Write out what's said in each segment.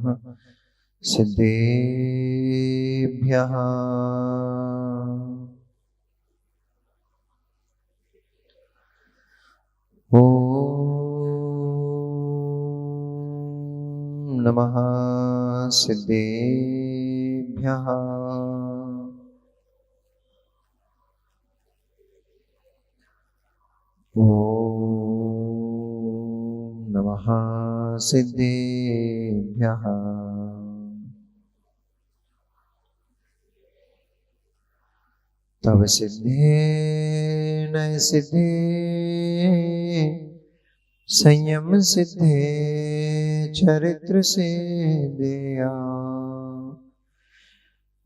नमः सिद्धेभ्यः। ॐ नमः सिद्धेभ्यः। ॐ नमः सिद्धेभ्यः। तव सिद्धे नय सिद्धे संयम सिद्धे चरित्र सिद्धया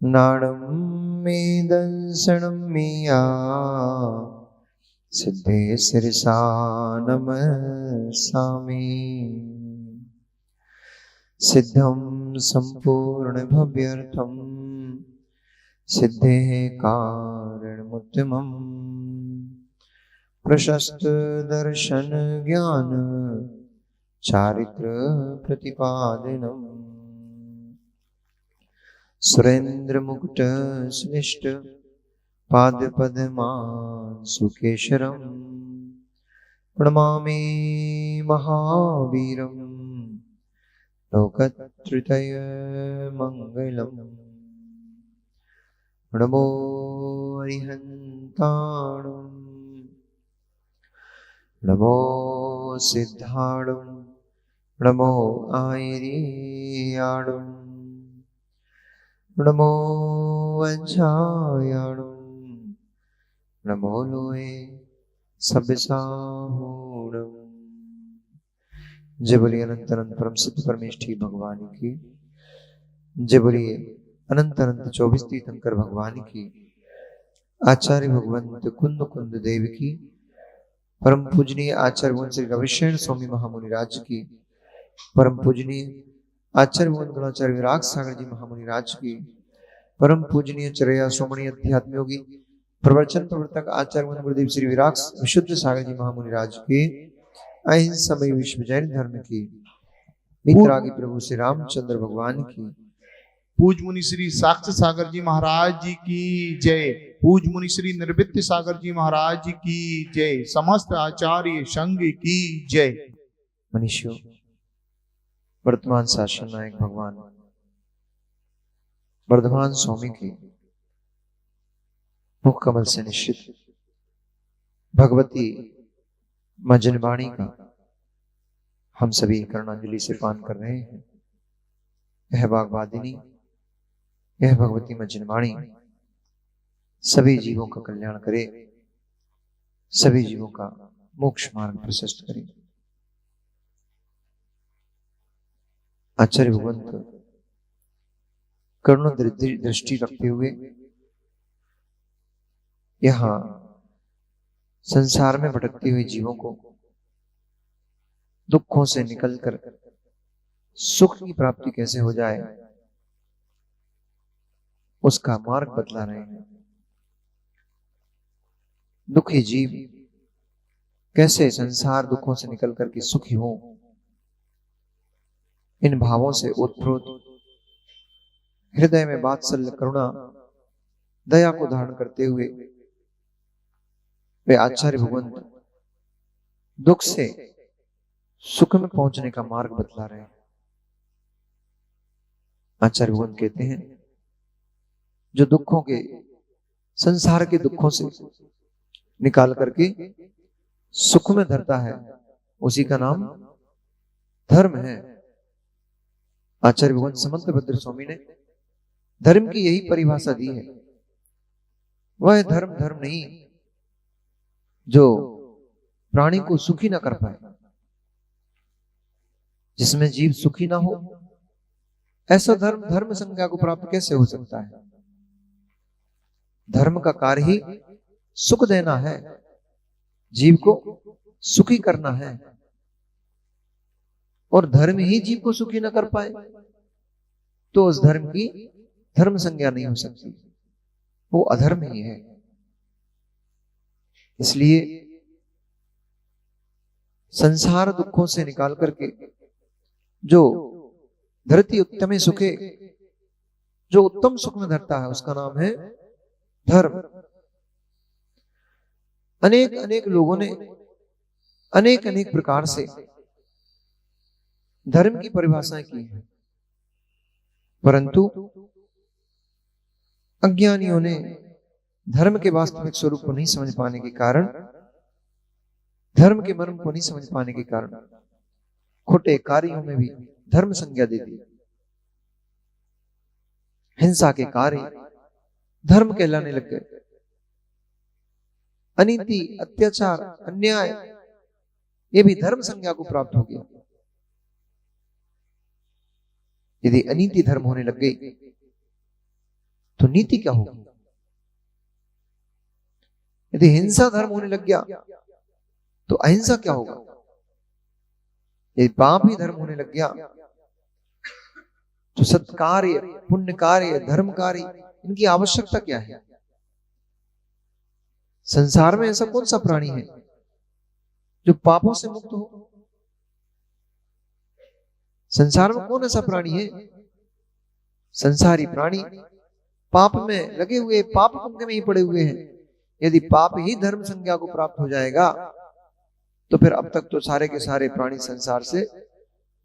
नाणं मे दंसनं मिया सिद्धे सिरसा नमस्सामि। सिद्धं संपूर्ण भव्यर्थं सिद्धेः कारणमुत्तमम् प्रशस्त दर्शन ज्ञान चारित्र प्रतिपादनम् सुरेंद्र मुकुट श्लिष्ट पाद पद्मान् सुकेशरम् प्रणमामि महावीरम् लोकत्रय मंगलम्। नमो अरिहन्ताणम् नमो सिद्धाणुं नमो आयर्याणुं नमो वज्रायाणुं नमो लोए सब्साहूणं। जय बोलिए अनंत अनंत परम सिद्ध परमेष्ठी भगवान की। जय बोलिए अनंत अनंत 24 तीर्थंकर भगवान की। आचार्य भगवंत कुंद कुंद देव की। परम पूजनीय आचार्य भगवान श्री गविशेण स्वामी महामुनि राज की। परम पूजनीय आचार्य भगवान गणाचार्य विराग सागर जी महामुनि राज की। परम पूजनीय चरया श्रोमणी अध्यात्म योगी प्रवचन प्रवर्तक आचार्य भगवान गुरुदेव श्री विराग विशुद्ध सागर जी महामुनि राज की। अहिंसा समय विश्व जैन धर्म की। मित्रागी प्रभु श्री रामचंद्र भगवान की। पूज मुनि श्री साक्ष्य सागर जी महाराज जी की जय। पूज मुनि श्री निर्वित्य सागर जी महाराज जी की जय। समस्त आचार्य संघ की जय। मनुष्यों, वर्तमान शासन नायक भगवान वर्धमान स्वामी की मुख कमल से निश्चित भगवती मजनवाणी का हम सभी कर्णांजलि से पान कर रहे हैं। यह वाग्वादिनी, यह भगवती मजनवाणी सभी जीवों का कल्याण करे, सभी जीवों का मोक्ष मार्ग प्रशस्त करे। आचार्य भगवंत करुण दृष्टि रखते हुए यहाँ संसार में भटकते हुए जीवों को दुखों से निकलकर सुख की प्राप्ति कैसे हो जाए उसका मार्ग बतला रहे हैं। दुखी जीव कैसे संसार दुखों से निकल करके सुखी हो, इन भावों से उत्प्रोत हृदय में वात्सल्य करुणा दया को धारण करते हुए वे आचार्य भगवंत दुख से सुख में पहुंचने का मार्ग बतला रहे हैं। आचार्य भगवंत कहते हैं, जो दुखों के संसार के दुखों से निकाल करके सुख में धरता है उसी का नाम धर्म है। आचार्य भगवंत समंत भद्र स्वामी ने धर्म की यही परिभाषा दी है। वह धर्म धर्म नहीं जो प्राणी को सुखी ना कर पाए, जिसमें जीव सुखी ना हो, ऐसा धर्म धर्म संज्ञा को प्राप्त कैसे हो सकता है। धर्म का कार्य ही सुख देना है, जीव को सुखी करना है। और धर्म ही जीव को सुखी न कर पाए तो उस धर्म की धर्म संज्ञा नहीं हो सकती, वो अधर्म ही है। इसलिए संसार दुखों से निकाल करके जो धरती उत्तमे सुखे, जो उत्तम सुख में धरता है उसका नाम है धर्म। अनेक अनेक लोगों ने अनेक अनेक प्रकार से धर्म की परिभाषाएं की हैं, परंतु अज्ञानियों ने धर्म के वास्तविक स्वरूप को नहीं समझ पाने के कारण, धर्म के मर्म को नहीं समझ पाने के कारण खोटे कार्यों में भी धर्म संज्ञा दे दी। हिंसा के कार्य धर्म कहलाने लग गए। अनीति, अत्याचार, अन्याय ये भी धर्म संज्ञा को प्राप्त हो गया। यदि अनीति धर्म होने लग गई तो नीति क्या होगी? यदि हिंसा धर्म होने लग गया तो अहिंसा क्या होगा? यदि पाप ही धर्म होने लग गया तो सत्कार्य, पुण्य कार्य, धर्म कार्य इनकी आवश्यकता क्या है? संसार में ऐसा कौन सा प्राणी है जो पापों से मुक्त हो? संसार में कौन ऐसा प्राणी है? संसारी प्राणी पाप में लगे हुए, पाप कुंभ में ही पड़े हुए हैं। यदि पाप ही धर्म संज्ञा को प्राप्त हो जाएगा तो फिर अब तक तो सारे के सारे प्राणी संसार से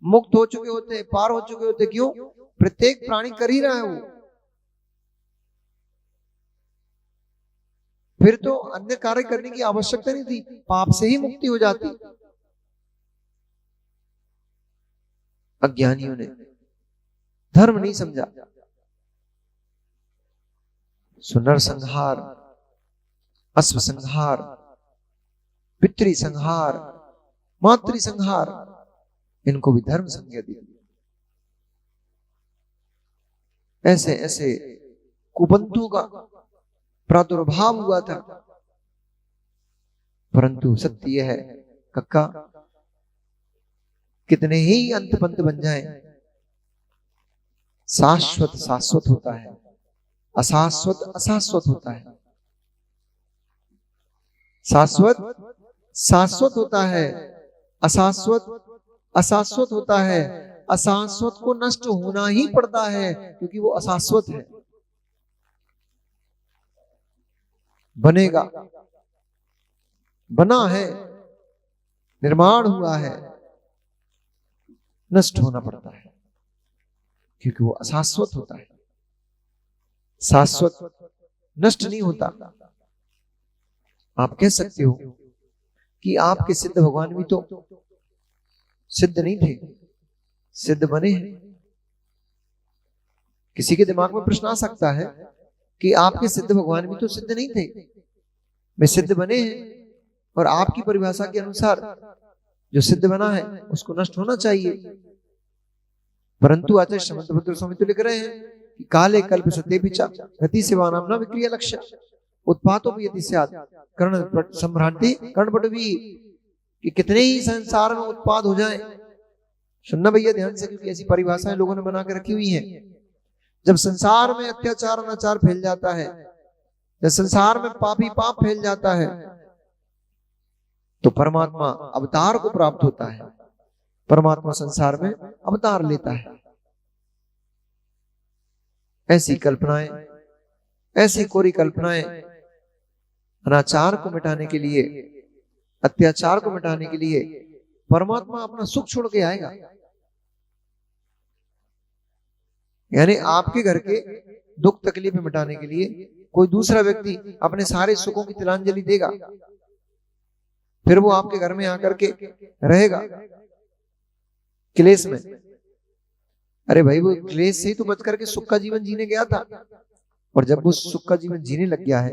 मुक्त हो चुके होते, पार हो चुके होते। क्यों? प्रत्येक प्राणी कर ही रहा है वो। फिर तो अन्य कार्य करने की आवश्यकता नहीं थी, पाप से ही मुक्ति हो जाती। अज्ञानियों ने धर्म नहीं समझा। सुनर संहार, अश्व संहार, पितृ संहार, मातृ संहार, इनको भी धर्म संज्ञा दी। ऐसे ऐसे कुबंधों का प्रादुर्भाव हुआ था, परंतु सत्य यह है कक्का, कितने ही अंत पंत बन जाए, शाश्वत शाश्वत होता है, अशाश्वत अशाश्वत होता है। शाश्वत शाश्वत होता है, अशाश्वत अशाश्वत होता है। अशाश्वत को नष्ट होना ही पड़ता है क्योंकि वो अशाश्वत है। बनेगा, बना है, निर्माण हुआ है, नष्ट होना पड़ता है क्योंकि वो अशाश्वत होता है। शाश्वत नष्ट नहीं होता। आप कह सकते हो कि आपके सिद्ध भगवान भी तो सिद्ध नहीं थे, सिद्ध बने हैं। किसी के दिमाग में प्रश्न आ सकता है कि आपके सिद्ध भगवान भी तो सिद्ध नहीं थे, वे सिद्ध बने हैं और आपकी परिभाषा के अनुसार जो सिद्ध बना है उसको नष्ट होना चाहिए। परंतु आचार्य समंतभद्र स्वामी तो लिख रहे हैं कि काले कल्प सते पिचा गति सेवा नाम ना विक्रिय लक्ष्य उत्पातो भी यदि स्यात् कर्ण सम्भ्रांति कर्णपटवी, कि कितने ही संसार में उत्पाद हो जाए। सुनना भैया ध्यान से, क्योंकि ऐसी परिभाषाएं लोगों ने बना के रखी हुई हैं। जब संसार में अत्याचार अनाचार फैल जाता है, जब संसार में पापी पाप फैल जाता है, तो परमात्मा अवतार को प्राप्त होता है। परमात्मा संसार में अवतार लेता है। ऐसी कल्पनाएं, ऐसी कोरी कल्पनाएं अनाचार को मिटाने के लिए, अत्याचार को मिटाने के लिए परमात्मा अपना सुख छोड़ के आएगा। यानी आपके घर के दुख तकलीफ मिटाने के लिए कोई दूसरा व्यक्ति अपने सारे सुखों की तिलांजलि देगा, फिर वो आपके घर में आकर के रहेगा क्लेश में। अरे भाई, वो क्लेश से ही तो बच करके सुख का जीवन जीने गया था, और जब वो सुख का जीवन जीने लग गया है,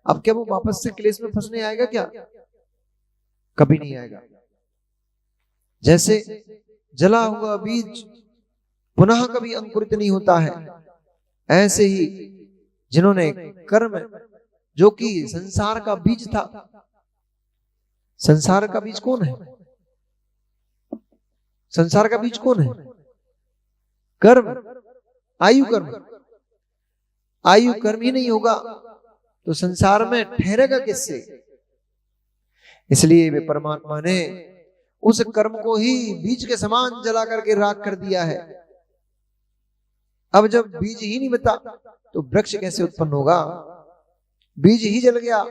अब क्या वो वापस से क्लेश में फंसने आएगा? क्या कभी नहीं आएगा। जैसे जला हुआ बीज पुनः कभी अंकुरित नहीं होता है, ऐसे ही जिन्होंने कर्म, जो कि संसार का बीज था, संसार का बीज कौन है? संसार का बीज कौन है? कर्म, आयु कर्म। आयु कर्म ही नहीं होगा तो संसार में ठहरेगा किससे? इसलिए वे परमात्मा ने उस कर्म को ही बीज के समान जला करके राख कर दिया है। अब जब बीज ही नहीं बचा तो वृक्ष कैसे उत्पन्न होगा? बीज ही जल गया,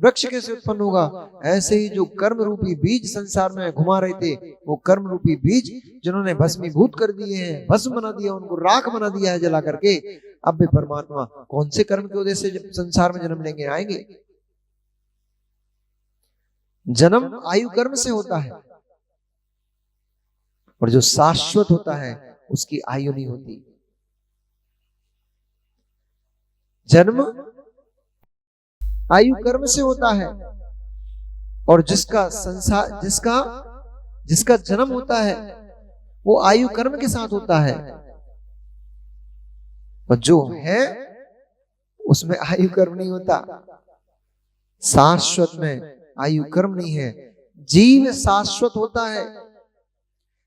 वृक्ष कैसे उत्पन्न होगा? ऐसे ही जो कर्म रूपी बीज संसार में घुमा रहे थे, वो कर्म रूपी बीज जिन्होंने भस्मीभूत कर दिए हैं, भस्म बना दिया, उनको राख बना दिया है जला करके, अब वे परमात्मा कौन से कर्म के उद्देश्य से संसार में जन्म लेंगे, आएंगे? जन्म आयु कर्म से होता है, और जो शाश्वत होता है उसकी आयु नहीं होती। जन्म आयु कर्म से होता है, और जिसका संसार जिसका जन्म होता है वो आयु कर्म के साथ होता है, और जो है उसमें आयु कर्म नहीं होता। शाश्वत में आयु कर्म नहीं है। जीव शाश्वत होता है।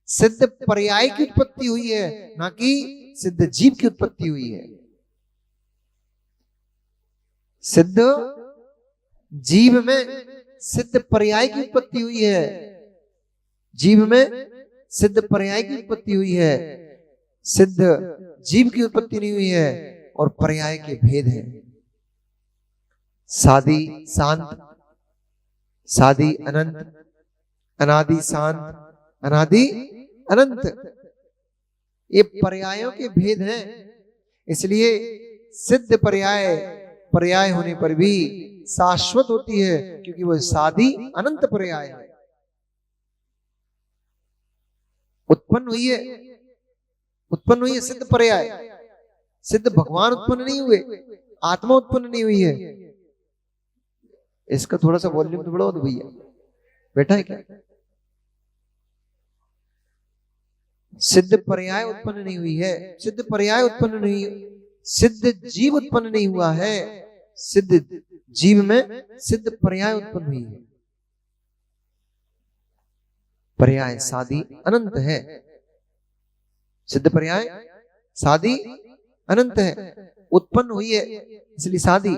सिद्ध पर्याय की उत्पत्ति हुई है, ना कि सिद्ध जीव की उत्पत्ति हुई है। सिद्ध जीव में सिद्ध पर्याय की उत्पत्ति हुई है। जीव में सिद्ध पर्याय की उत्पत्ति हुई है, सिद्ध जीव की उत्पत्ति नहीं हुई है, और पर्याय के भेद है। सादि शांत, सादि अनंत, अनादि शांत, अनादि अनंत, ये पर्यायों के भेद हैं। इसलिए सिद्ध पर्याय होने पर भी शाश्वत होती है, क्योंकि वह सादि अनंत पर्याय है। उत्पन्न हुई है सिद्ध पर्याय। सिद्ध भगवान उत्पन्न नहीं हुए, आत्मा उत्पन्न नहीं हुई है। इसका थोड़ा सा वॉल्यूम तो बढ़ाओ तो भैया, बैठा है क्या? सिद्ध पर्याय उत्पन्न नहीं हुई है, सिद्ध पर्याय उत्पन्न नहीं, सिद्ध जीव उत्पन्न नहीं हुआ है, सिद्ध जीव में सिद्ध पर्याय उत्पन्न हुई है। पर्याय सादि अनंत है, सिद्ध पर्याय सादि अनंत है। उत्पन्न हुई है इसलिए सादि,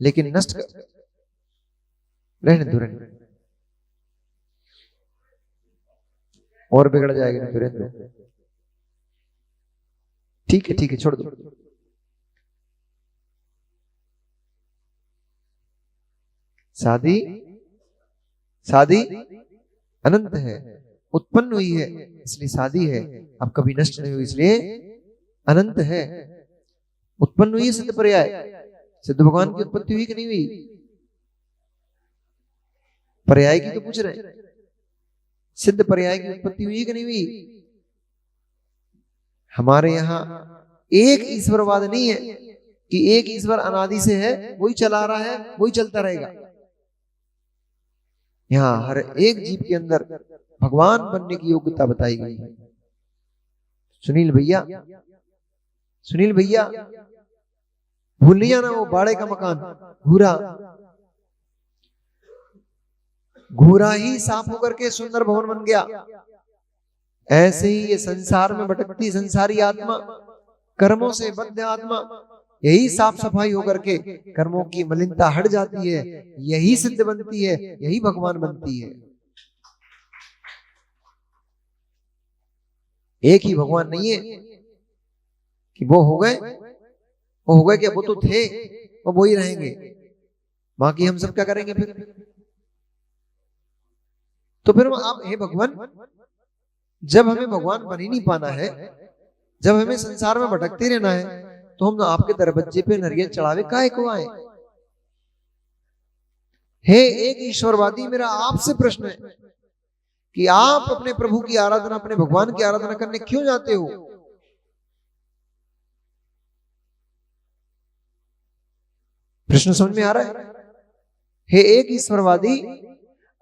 लेकिन नष्ट रहने दो, और बिगड़ जाएगा नहीं तो रहने दो। ठीक है छोड़ दो। सादि अनंत है, उत्पन्न हुई है इसलिए सादि है, अब कभी नष्ट नहीं हुई इसलिए अनंत है। उत्पन्न हुई है सिद्ध पर्याय। सिद्ध भगवान की उत्पत्ति हुई कि नहीं हुई? पर्याय की तो पूछ रहे हैं। सिद्ध पर्याय की उत्पत्ति हुई कि नहीं हुई? हमारे यहां एक ईश्वरवाद नहीं है कि एक ईश्वर अनादि से है, वही चला रहा है, वही चलता रहेगा। यहां हर एक जीव के अंदर भगवान बनने की योग्यता बताई गई है। सुनील भैया भूल नहीं जाना, वो बाड़े का मकान घूरा ही साफ होकर के सुंदर भवन बन गया। ऐसे ही ये संसार में भटकती संसारी आत्मा, कर्मों से बद्ध आत्मा, यही साफ सफाई होकर के कर्मों की मलिनता हट जाती है, यही सिद्ध बनती है, यही भगवान बनती है। एक ही भगवान नहीं है कि वो हो गए क्या, वो तो थे, वो ही रहेंगे, बाकी हम सब क्या करेंगे फिर? तो फिर आप हे भगवान, जब हमें भगवान बन ही नहीं पाना है, जब हमें संसार में भटकते रहना है, तो हम आपके दरवाजे पे नरियल चढ़ावे काहे को आए? हे एक ईश्वरवादी, मेरा आपसे प्रश्न है कि आप अपने प्रभु की आराधना, अपने भगवान की आराधना करने क्यों जाते हो? प्रश्न समझ में आ रहा है? हे एक ईश्वरवादी,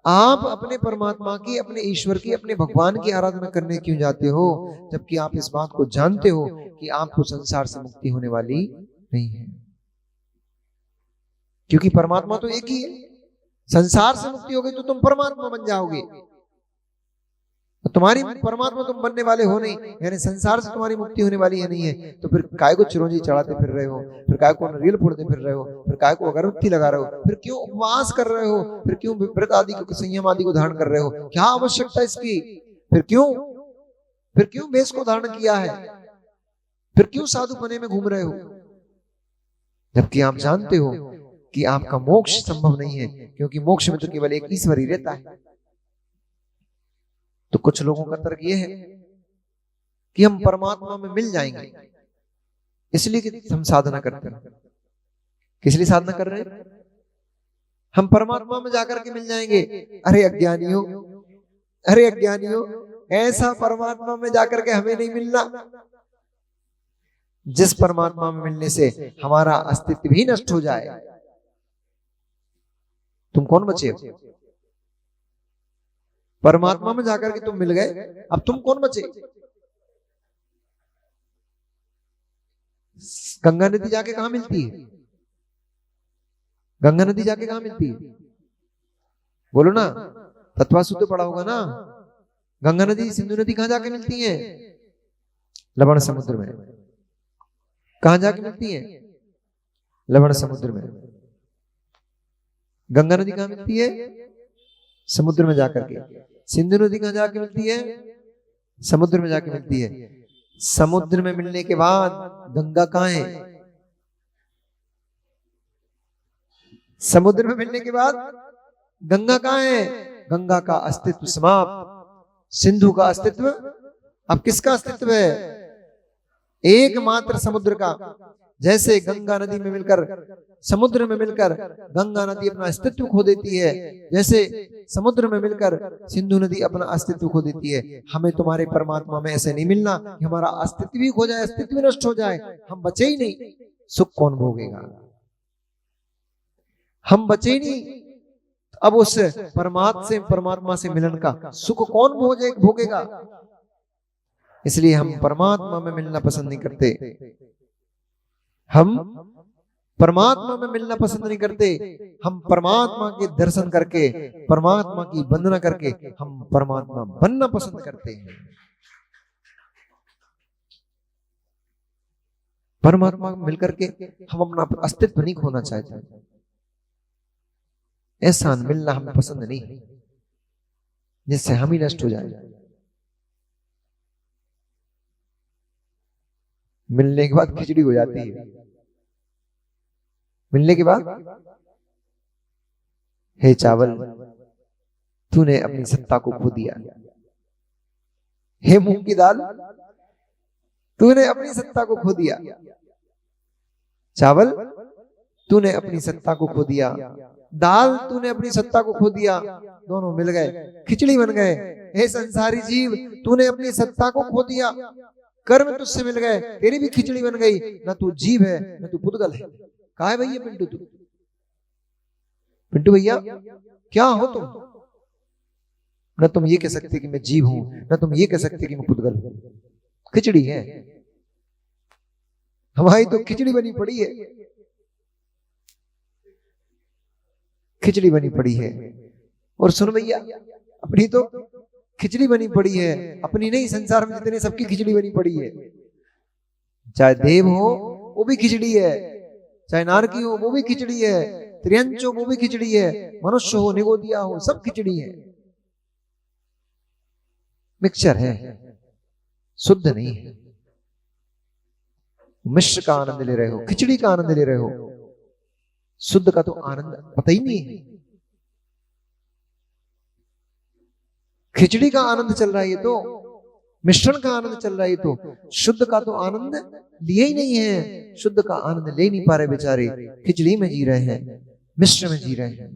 आप अपने परमात्मा की, अपने ईश्वर की, अपने भगवान की आराधना करने क्यों जाते हो, जबकि आप इस बात को जानते हो कि आपको संसार से मुक्ति होने वाली नहीं है? क्योंकि परमात्मा तो एक ही है। संसार से मुक्ति हो गई तो तुम परमात्मा बन जाओगे, तो तुम्हारी परमात्मा तुम बनने वाले हो नहीं, यानी संसार से तुम्हारी मुक्ति होने वाली है नहीं है। तो फिर काय को चिरौंजी चढ़ाते फिर रहे हो, फिर काय को नरियल फोड़ते फिर रहे हो, फिर काय को अगरबत्ती लगा रहे हो, फिर क्यों उपवास कर रहे हो, फिर क्यों व्रत आदि को, संयम आदि को धारण कर रहे हो? क्या आवश्यकता इसकी? फिर क्यों वेश को धारण किया है? फिर क्यों साधु बने में घूम रहे हो, जबकि आप जानते हो कि आपका मोक्ष संभव नहीं है, क्योंकि मोक्ष में तो केवल एक ईश्वर ही रहता है। तो कुछ लोगों का तर्क यह है कि हम परमात्मा में मिल जाएंगे, इसलिए कि हम साधना करते हैं। किस लिए साधना कर रहे हैं? हम परमात्मा में जाकर के मिल जाएंगे। अरे अज्ञानियों, अरे अज्ञानियों, ऐसा परमात्मा में जाकर के हमें नहीं मिलना जिस परमात्मा में मिलने से हमारा अस्तित्व भी नष्ट हो जाए। तुम कौन बचे हो? परमात्मा में जाकर के तुम मिल गए, अब तुम कौन बचे? गंगा नदी जाके कहां मिलती है? गंगा नदी जाके कहां मिलती है? बोलो ना, तत्वासूत्र पढ़ा होगा ना। गंगा नदी सिंधु नदी कहां जाके मिलती है? लवण समुद्र में। कहां जाके मिलती है? लवण समुद्र में। गंगा नदी कहां मिलती है? समुद्र में जाकर के। सिंधु नदी कहां जाके मिलती है? समुद्र में जाके मिलती है। समुद्र में मिलने के बाद गंगा कहां है? समुद्र में मिलने के बाद गंगा कहां है? गंगा का अस्तित्व समाप्त। सिंधु का अस्तित्व अब किसका अस्तित्व है? एकमात्र समुद्र का। जैसे गंगा नदी में मिलकर, समुद्र में मिलकर गंगा नदी अपना अस्तित्व खो देती है, जैसे समुद्र में मिलकर सिंधु नदी अपना अस्तित्व खो देती है, हमें तुम्हारे परमात्मा में ऐसे नहीं मिलना कि हमारा अस्तित्व भी खो जाए, अस्तित्व भी नष्ट हो जाए, हम बचे ही नहीं। सुख कौन भोगेगा? हम बचे ही नहीं। अब उस परमात्मा से मिलन का सुख कौन भोगेगा? इसलिए हम परमात्मा में मिलना पसंद नहीं करते। हम परमात्मा में मिलना पसंद नहीं करते। हम परमात्मा के दर्शन करके, परमात्मा की वंदना करके हम परमात्मा बनना पसंद करते हैं। परमात्मा में मिलकर के हम अपना अस्तित्व नहीं खोना चाहते। ऐसा मिलना हमें पसंद नहीं है जिससे हम ही नष्ट हो जाए। मिलने के बाद खिचड़ी हो जाती है। मिलने के बाद, हे चावल, तूने अपनी सत्ता को खो दिया। हे मूंग की दाल, तूने अपनी सत्ता को खो दिया। चावल, तूने अपनी सत्ता को खो दिया। दाल, तूने अपनी सत्ता को खो दिया। दोनों मिल गए, खिचड़ी बन गए। हे संसारी जीव, तूने अपनी सत्ता को खो दिया, कर्म तुझसे मिल गए, तेरी भी खिचड़ी बन गई। ना तू जीव है, ना तू पुद्गल है। कहा है भैया पिंटू? तू पिंटू भैया क्या हो तुम? न तुम ये कह सकते कि मैं जीव हूं, न तुम ये कह सकते कि मैं पुद्गल हूं। खिचड़ी है हमारी, तो खिचड़ी बनी पड़ी है। खिचड़ी बनी पड़ी है। और सुन भैया, अपनी तो खिचड़ी बनी पड़ी है। अपनी नहीं, संसार में जितने सबकी खिचड़ी बनी पड़ी है। चाहे देव हो वो भी खिचड़ी है, चाहे नारकी हो वो भी खिचड़ी है, त्रियंच हो वो भी खिचड़ी है, मनुष्य हो, निगोदिया हो, सब खिचड़ी है। मिक्सचर है, शुद्ध नहीं है। मिश्र का आनंद ले रहे हो, खिचड़ी का आनंद ले रहे हो, शुद्ध का तो आनंद पता ही नहीं है। खिचड़ी का आनंद चल रहा है तो, मिश्रण का आनंद चल रहा है तो, शुद्ध का तो आनंद लिए ही नहीं है। शुद्ध का आनंद ले नहीं पा रहे बेचारे, खिचड़ी में जी रहे हैं, मिश्र में जी रहे हैं।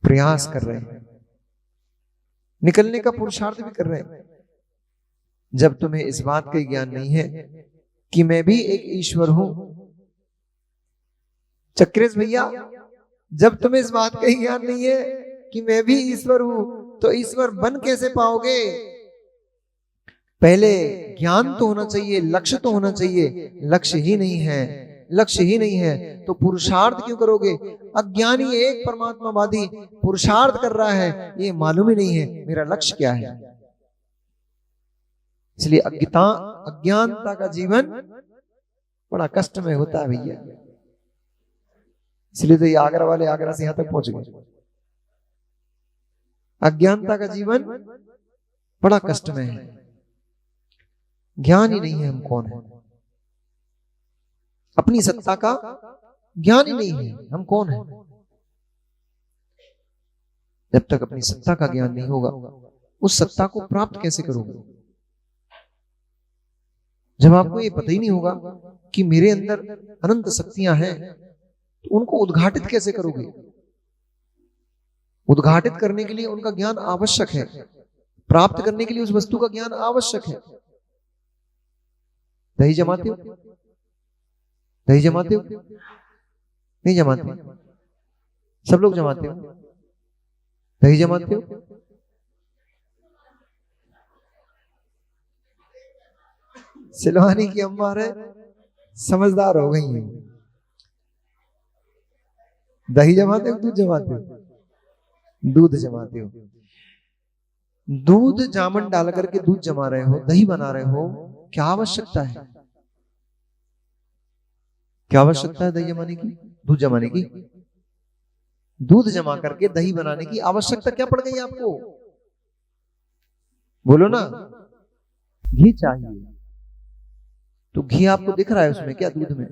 प्रयास कर रहे हैं, निकलने का पुरुषार्थ भी कर रहे हैं। जब तुम्हें इस बात का ज्ञान नहीं है कि मैं भी एक ईश्वर हूं, चक्रेश भैया, जब तुम्हें इस बात का ज्ञान नहीं है कि मैं भी ईश्वर हूं, तो ईश्वर बन कैसे पाओगे? पहले ज्ञान तो होना चाहिए, लक्ष्य तो होना चाहिए। लक्ष्य ही नहीं है, लक्ष्य ही नहीं है तो पुरुषार्थ क्यों करोगे? अज्ञानी एक परमात्मावादी पुरुषार्थ कर रहा है, ये मालूम ही नहीं है मेरा लक्ष्य क्या है। इसलिए अज्ञानता का जीवन बड़ा कष्ट में होता है भैया। इसलिए तो ये आगरा वाले आगरा से यहां तक पहुंच गए। अज्ञानता का जीवन बड़ा कष्ट में है। ज्ञान ही नहीं है हम कौन है, अपनी सत्ता का ज्ञान ही नहीं है हम कौन है। जब तक अपनी सत्ता का ज्ञान नहीं होगा, उस सत्ता को प्राप्त कैसे करोगे? जब आपको ये पता ही नहीं होगा कि मेरे अंदर अनंत शक्तियां हैं, तो उनको उद्घाटित कैसे करोगे? उद्घाटित करने के लिए उनका ज्ञान आवश्यक है, प्राप्त करने के लिए उस वस्तु का ज्ञान आवश्यक है। दही जमाते हो? दही जमाते हो? नहीं जमाते? सब लोग जमाते हो? दही जमाते हो? सिलवानी की अम्मा है, समझदार हो गई है। दही जमाते हो? दूध जमाते हो? दूध जमाते हो। दूध जामन डाल करके दूध जमा रहे हो, दही बना रहे हो, क्या आवश्यकता है? क्या आवश्यकता है दही जमाने की, दूध जमाने की? दूध जमा करके दही बनाने की आवश्यकता क्या पड़ गई आपको? बोलो ना। घी चाहिए, तो घी आपको दिख रहा है उसमें क्या, दूध में?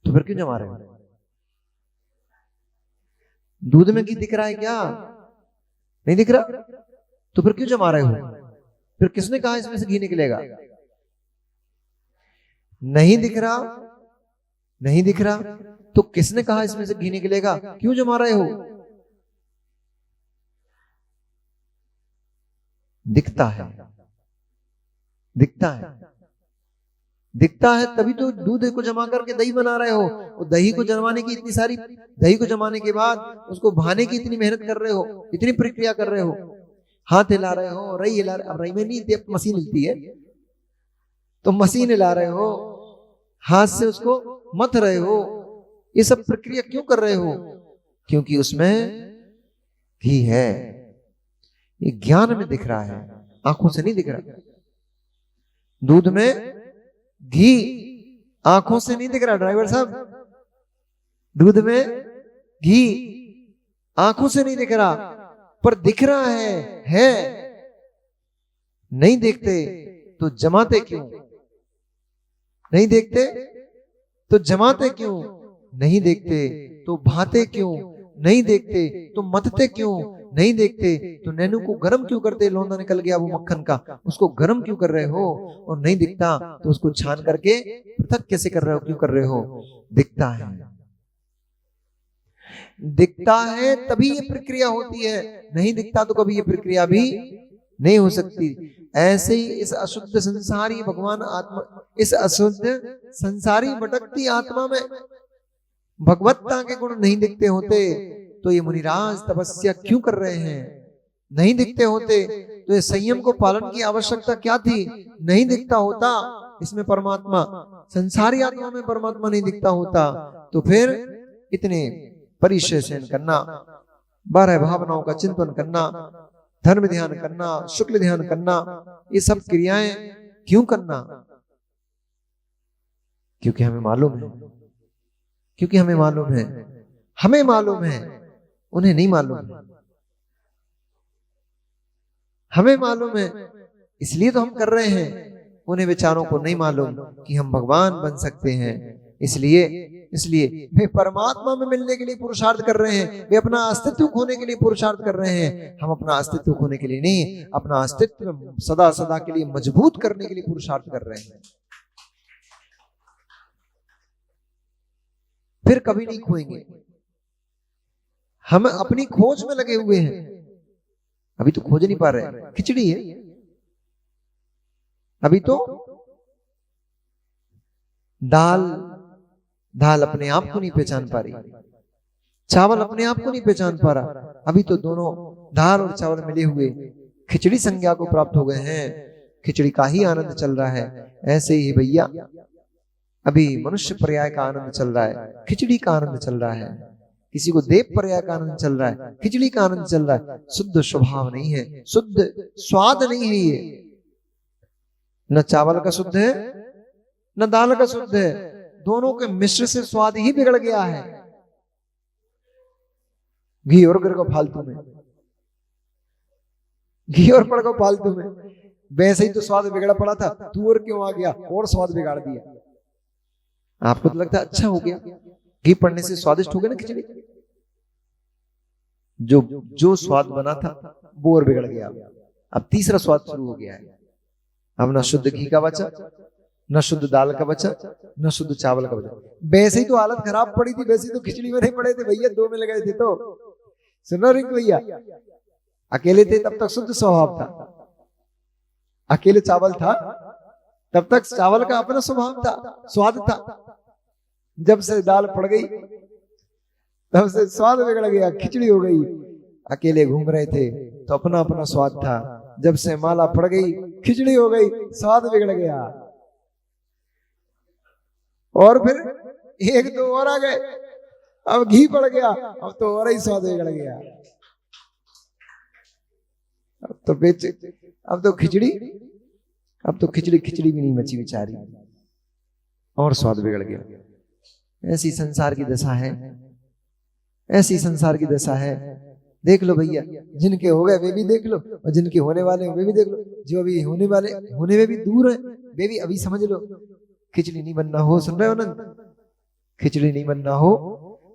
तो फिर क्यों जमा रहे हो? दूध में घी दिख रहा है क्या? नहीं दिख रहा, तो फिर क्यों जमा रहे हो? फिर किसने कहा इसमें से घी निकलेगा? नहीं दिख रहा, नहीं दिख रहा, तो किसने कहा इसमें से घी निकलेगा? क्यों जमा रहे हो? दिखता है, दिखता है, दिखता है, तभी तो दूध को जमा करके दही बना रहे हो। और दही को जमाने की इतनी सारी, दही को जमाने के बाद उसको भाने की इतनी मेहनत कर रहे हो, इतनी प्रक्रिया कर रहे हो, हाथ हिला रहे हो, रही हिला रहे, अब रही में नहीं, मशीन हिलती है, तो मशीन हिला रहे हो, हाथ से उसको मथ रहे हो। ये सब प्रक्रिया क्यों कर रहे हो? क्योंकि उसमें घी है। ये ज्ञान में दिख रहा है, आंखों से नहीं दिख रहा। दूध में घी आंखों से नहीं दिख रहा ड्राइवर साहब, दूध में घी आंखों से नहीं दिख रहा, पर दिख रहा है। नहीं देखते तो जमाते क्यों? नहीं देखते तो जमाते क्यों? नहीं देखते तो भाते क्यों? नहीं देखते तो मथते क्यों? नहीं देखते तो नैनू को गर्म क्यों करते? लौंदा निकल गया वो मक्खन का, उसको गर्म क्यों कर रहे हो? और नहीं दिखता तो उसको छान करके पृथक कैसे कर रहे हो? क्यों कर रहे हो? दिखता है, दिखता है तभी ये प्रक्रिया होती है, नहीं दिखता तो कभी ये प्रक्रिया भी नहीं हो सकती। ऐसे ही इस अशुद्ध संसारी भगवान आत्मा, इस अशुद्ध संसारी भटकती आत्मा में भगवत्ता के गुण नहीं दिखते होते तो ये मुनिराज तपस्या क्यों कर रहे हैं? नहीं दिखते होते तो ये संयम को पालन की आवश्यकता क्या थी? नहीं दिखता होता इसमें परमात्मा, संसारी आत्मा में परमात्मा नहीं दिखता होता, तो फिर इतने परिचय से करना, 12 भावनाओं का चिंतन करना, धर्म ध्यान करना, शुक्ल ध्यान करना, ये सब क्रियाएं क्यों करना? क्योंकि हमें मालूम है, क्योंकि हमें मालूम है, हमें मालूम है, उन्हें नहीं मालूम। हमें मालूम है इसलिए तो हम कर रहे हैं, उन्हें बेचारों को नहीं मालूम कि हम भगवान बन सकते हैं। इसलिए वे परमात्मा में मिलने के लिए पुरुषार्थ कर रहे हैं, वे अपना अस्तित्व खोने के लिए पुरुषार्थ कर रहे हैं। हम अपना अस्तित्व खोने के लिए नहीं, अपना अस्तित्व सदा सदा के लिए मजबूत करने के लिए पुरुषार्थ कर रहे हैं। फिर कभी नहीं खोएंगे। हम अपनी खोज में लगे हुए हैं, अभी तो खोज नहीं पा रहे, खिचड़ी है अभी तो। दाल अपने आप को नहीं पहचान पा रही, चावल अपने आप को नहीं पहचान पा रहा, अभी तो दोनों दाल और चावल मिले हुए खिचड़ी संज्ञा को प्राप्त हो गए हैं। खिचड़ी का ही आनंद चल रहा है। ऐसे ही भैया अभी मनुष्य पर्याय का आनंद चल रहा है, खिचड़ी का आनंद चल रहा है। किसी को देव पर्याय का आनंद चल रहा है, खिचड़ी का आनंद चल रहा है। शुद्ध स्वभाव नहीं है, शुद्ध स्वाद नहीं है ये। न चावल का शुद्ध है न दाल का शुद्ध है, दोनों के मिश्र से स्वाद ही बिगड़ गया है। घी और पड़ गो फालतू में, घी और पड़ गो फालतू में। वैसे ही तो स्वाद बिगड़ा पड़ा था, तू और क्यों आ गया और स्वाद बिगाड़ दिया। आपको तो लगता है अच्छा हो गया, घी पड़ने से स्वादिष्ट हो गया ना खिचड़ी। जो जो स्वाद बना था वो और बिगड़ गया। अब तीसरा स्वाद शुरू हो गया है। अब ना शुद्ध घी का बचा, न शुद्ध दाल का बचा, न शुद्ध चावल का बचा। वैसे ही तो हालत खराब पड़ी थी, वैसे ही तो खिचड़ी में नहीं पड़े थे भैया, दो मिल गए थे। तो सुनो रिंक भैया, अकेले थे तब तक शुद्ध स्वभाव था, अकेले चावल था तब तक चावल का अपना स्वभाव था, स्वाद था। जब से दाल पड़ गई तब से स्वाद बिगड़ गया, खिचड़ी हो गई। अकेले घूम रहे थे तो अपना अपना स्वाद था, जब से माला पड़ गई खिचड़ी हो गई, स्वाद बिगड़ गया। और फिर एक दो और आ गए, अब घी पड़ गया, अब तो और ही स्वाद बिगड़ गया। अब तो खिचड़ी भी नहीं बची बेचारी, और स्वाद बिगड़ गया। ऐसी संसार की दशा है, ऐसी संसार की दशा है। देख लो भैया, जिनके हो गए वे भी देख लो, और जिनके होने वाले हैं वे भी देख लो। जो अभी होने वाले होने में भी दूर है वे भी अभी समझ लो। खिचड़ी नहीं बनना हो, सुन रहे हो ना, खिचड़ी नहीं बनना हो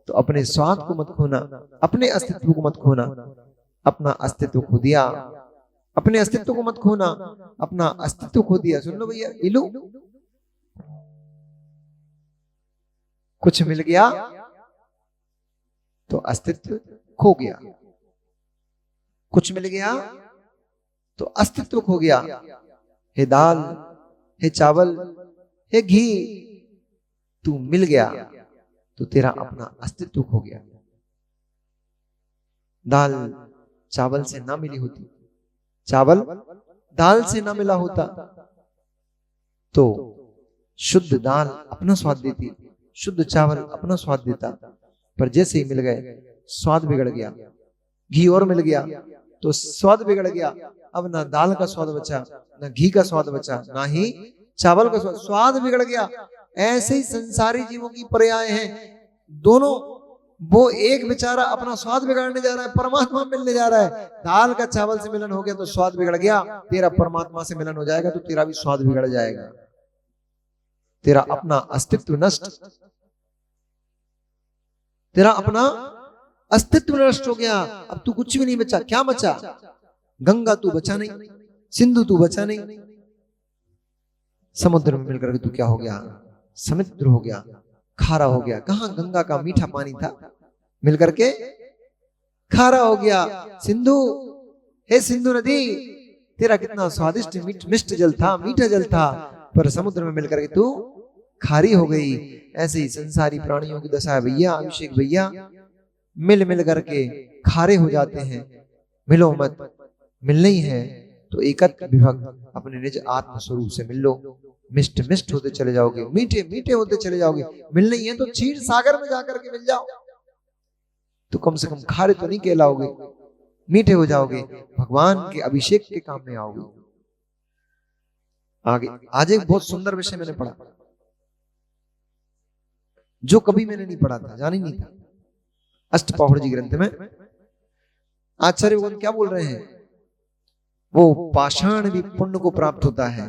तो अपने स्वाद को मत खोना, अपने अस्तित्व को मत खोना। अपना अस्तित्व खो दिया, अपने अस्तित्व को मत खोना, अपना अस्तित्व खो दिया। सुन लो भैया, इलो कुछ मिल गया तो अस्तित्व खो गया, कुछ मिल गया तो अस्तित्व खो गया। हे दाल, हे चावल, हे घी, तू मिल गया तो तेरा अपना अस्तित्व खो गया। दाल चावल से ना मिली होती, चावल दाल से ना मिला होता तो शुद्ध दाल अपना स्वाद देती, शुद्ध चावल अपना स्वाद देता। पर जैसे ही मिल गए स्वाद बिगड़ गया, घी और मिल गया तो स्वाद बिगड़ गया। अब ना दाल का स्वाद बचा, ना घी का स्वाद बचा, ना ही चावल का स्वाद, स्वाद बिगड़ गया। ऐसे ही संसारी जीवों की पर्याय हैं दोनों। वो एक बेचारा अपना स्वाद बिगाड़ने जा रहा है, परमात्मा मिलने जा रहा है। दाल का चावल से मिलन हो गया तो स्वाद बिगड़ गया, तेरा परमात्मा से मिलन हो जाएगा तो तेरा भी स्वाद बिगड़ जाएगा, तेरा अपना अस्तित्व नष्ट, तेरा अपना अस्तित्व नष्ट हो गया। अब तू कुछ भी नहीं बचा। क्या बचा? गंगा तू बचा नहीं, सिंधु तू बचा नहीं, समुद्र में मिलकर के तू क्या हो गया? समुद्र हो गया, खारा हो गया। कहां गंगा का मीठा पानी था, मिलकर के खारा हो गया। सिंधु, हे सिंधु नदी, तेरा कितना स्वादिष्ट मिष्ट जल था, मीठा जल था, पर समुद्र में मिलकर के तू खारी हो गई। ऐसे ही संसारी प्राणियों की दशा है भैया, अभिषेक भैया। मिल मिल करके खारे हो जाते हैं। मिलो मत, मिलना ही है तो एकत्र विभक्त अपने निज आत्म स्वरूप से मिल लो। मिष्ट मिष्ट होते चले जाओगे, मीठे मीठे होते चले जाओगे। मिलना ही है तो क्षीर सागर में जाकर के मिल जाओ, तो कम से कम खारे तो नहीं कहलाओगे, मीठे हो जाओगे, भगवान के अभिषेक के काम में आओगे। आगे आज एक बहुत सुंदर विषय मैंने पढ़ा, जो कभी मैंने नहीं पढ़ा था, जान ही नहीं था। अष्टपौढ़ जी ग्रंथ में आचार्य भगवान क्या बोल रहे हैं? वो पाषाण भी पुण्य को प्राप्त होता है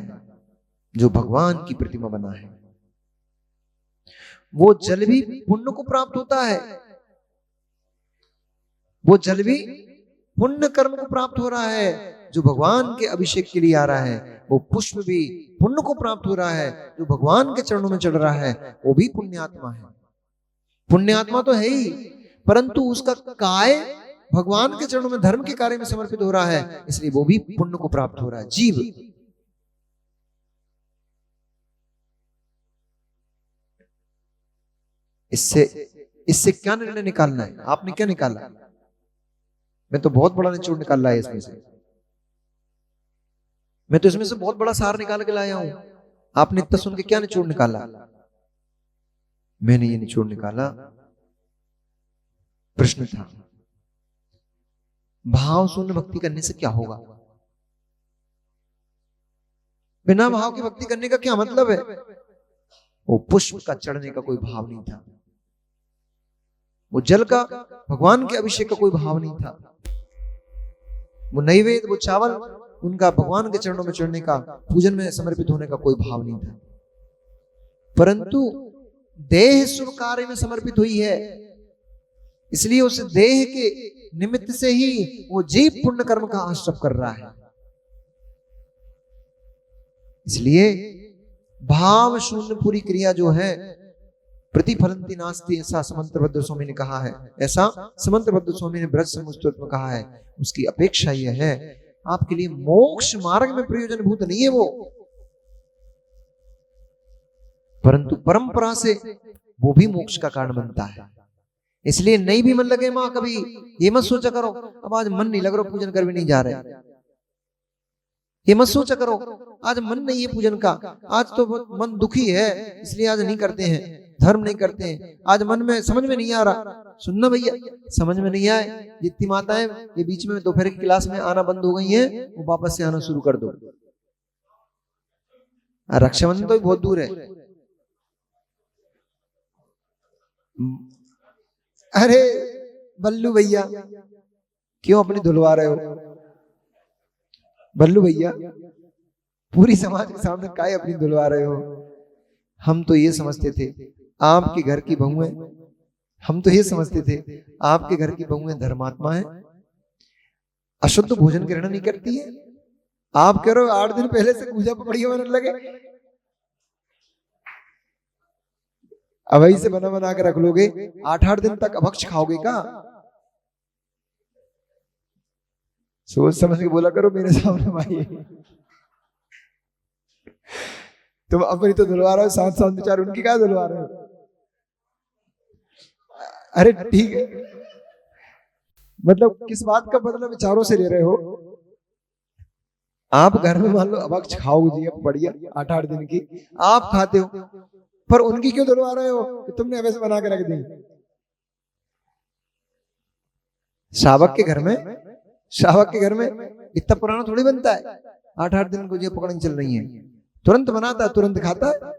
जो भगवान की प्रतिमा बना है। वो जल भी पुण्य को प्राप्त होता है, वो जल भी पुण्य कर्म को प्राप्त हो रहा है जो भगवान के अभिषेक के लिए आ रहा है। वो पुष्प भी पुण्य को प्राप्त हो रहा है जो भगवान के चरणों में चढ़ रहा है, वो भी पुण्यात्मा है। पुण्यात्मा तो है ही, परंतु उसका काय भगवान के चरणों में धर्म के कार्य में समर्पित हो रहा है, इसलिए वो भी पुण्य को प्राप्त हो रहा है। जीव इससे क्या निर्णय निकालना है? आपने क्या निकाला? मैं तो बहुत बड़ा निचोड़ निकाल रहा है इसमें से, मैं तो इसमें से बहुत बड़ा सार निकाल के लाया हूं। आपने इतना सुन के क्या निचोड़ निकाला? मैंने ये निचोड़ निकाला, प्रश्न था भाव शून्य भक्ति करने से क्या होगा? बिना भाव की भक्ति करने का क्या मतलब है? वो पुष्प का चढ़ने का कोई भाव नहीं था, वो जल का, भगवान के अभिषेक का कोई भाव नहीं था, वो नैवेद्य, वो चावल, उनका भगवान के चरणों में चढ़ने का, पूजन में समर्पित होने का कोई भाव नहीं था, परंतु देह शुभ कार्य में समर्पित हुई है, इसलिए उस देह के निमित्त से ही वो जीव पुण्य कर्म का आश्रय कर रहा है। इसलिए भाव शून्य पूरी क्रिया जो है प्रतिफलंती नास्ति, ऐसा समंत्रभद्र स्वामी ने कहा है, ऐसा समंत्रभद्र स्वामी ने ब्रज समुस्तुत में कहा है। उसकी अपेक्षा यह है आपके लिए मोक्ष मार्ग में प्रयोजन भूत नहीं है वो, परंतु परंपरा से वो भी मोक्ष का कारण बनता है। इसलिए नहीं भी मन लगे मां, कभी ये मत सोचा करो अब आज मन नहीं लग रहा पूजन कर भी नहीं जा रहे, ये मत सोचा करो आज मन नहीं है पूजन का, आज तो मन दुखी है इसलिए आज नहीं करते हैं, धर्म नहीं करते हैं, आज मन में समझ में नहीं आ रहा। सुनना भैया, समझ में नहीं आए, जितनी माताएं ये बीच में दोपहर की क्लास में आना बंद हो गई हैं, वो वापस से आना शुरू कर दो। रक्षाबंधन तो बहुत दूर है। अरे बल्लू भैया क्यों अपनी धुलवा रहे हो? बल्लू भैया पूरी समाज के सामने काहे अपनी धुलवा रहे हो? हम तो ये समझते थे आपके घर की बहुएं, हम तो ये समझते थे आपके घर की बहुएं धर्मात्मा है, अशुद्ध भोजन ग्रहण नहीं करती है। आप कह रहे हो 8 दिन पहले से पूजा पपड़ियां बनने लगे, अवैध से बना बना के रख लोगे, 8-8 दिन तक अभक्ष खाओगे का? सोच समझ के बोला करो मेरे सामने भाई। तुम अपनी तो धुलवा रहे हो, साथ साथ विचार उनकी क्या धुलवा रहे हो? अरे ठीक है, मतलब किस बात का बदला विचारों से ले रहे हो? आप घर में मान लो अभक्ष खाओगे जी, अब बढ़िया 8-8 दिन की आप खाते हो, पर उनकी क्यों धुलवा रहे हो कि तुमने वैसे बना के रख दी? श्रावक के घर में इतना पुराना थोड़ी बनता है, 8-8 दिन को ये पकड़ने चल रही है, तुरंत बनाता तुरंत खाता है,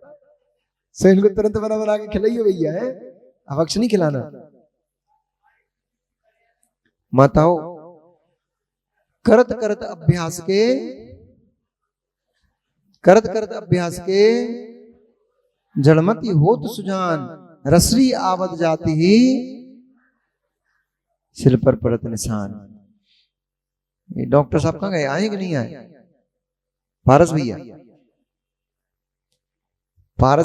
सो इनको तुरंत बना बना के खिलाइए भैया, है अभक्ष नहीं खिलाना। माताओं करत करत अभ्यास के जड़मती होत सुजान, रसरी आवत जाती ही सिर पर पड़त निशान। ये डॉक्टर साहब कहाँ गए, आए कि नहीं आए? पारस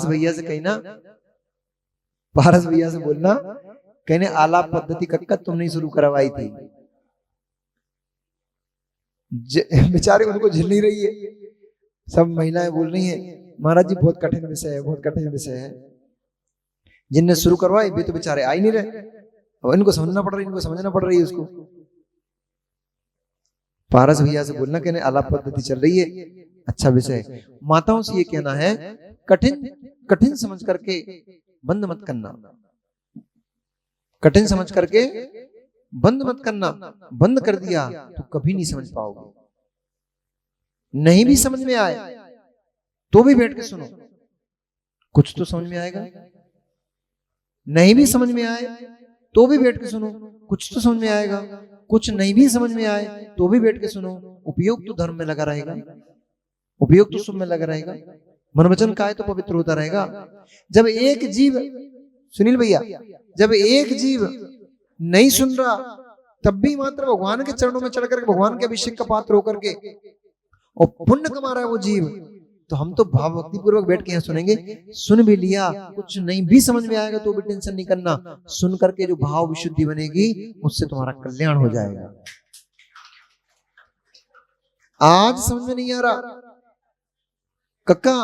भैया से कहना, पारस भैया से बोलना, कहने आलाप पद्धति कक्कत तुमने शुरू करवाई थी। बेचारे उनको झेल नहीं रही है, सब महिलाएं बोल रही हैं महाराज जी बहुत कठिन विषय है, बहुत कठिन विषय है। जिनने शुरू करवाई वे तो बेचारे आ ही नहीं रहे, और इनको समझना पड़ रही, इनको समझना पड़ रही है उसको। पारस भैया से बोलना, कहने आलाप पद्धति चल रही है, अच्छा विषय। माताओं से ये कहना है कठिन समझ करके बंद मत करना, कठिन समझ करके बंद मत करना। बंद कर दिया तो कभी नहीं समझ पाओगे। नहीं भी समझ में आए तो भी बैठ के सुनो, कुछ तो समझ में आएगा। नहीं भी समझ में आए तो भी बैठ के सुनो, कुछ तो समझ में आएगा। कुछ नहीं भी समझ में आए तो भी बैठ के सुनो, उपयोग तो धर्म में लगा रहेगा, उपयोग तो शुभ में लगा रहेगा, मन वचन काय तो पवित्र होता रहेगा। जब एक जीव, सुनील भैया, जब एक जीव नहीं सुन रहा तब भी मात्र भगवान के चरणों में चढ़ करके भगवान के अभिषेक का पात्र होकर के और पुण्य कमा रहा है वो जीव, तो हम तो भाव भक्ति पूर्वक बैठ के यहाँ सुनेंगे। सुन भी लिया, कुछ नहीं भी समझ में आएगा तो भी टेंशन नहीं करना, सुन करके जो भाव विशुद्धि बनेगी उससे तुम्हारा कल्याण हो जाएगा। आज समझ में नहीं आ रहा कक्का,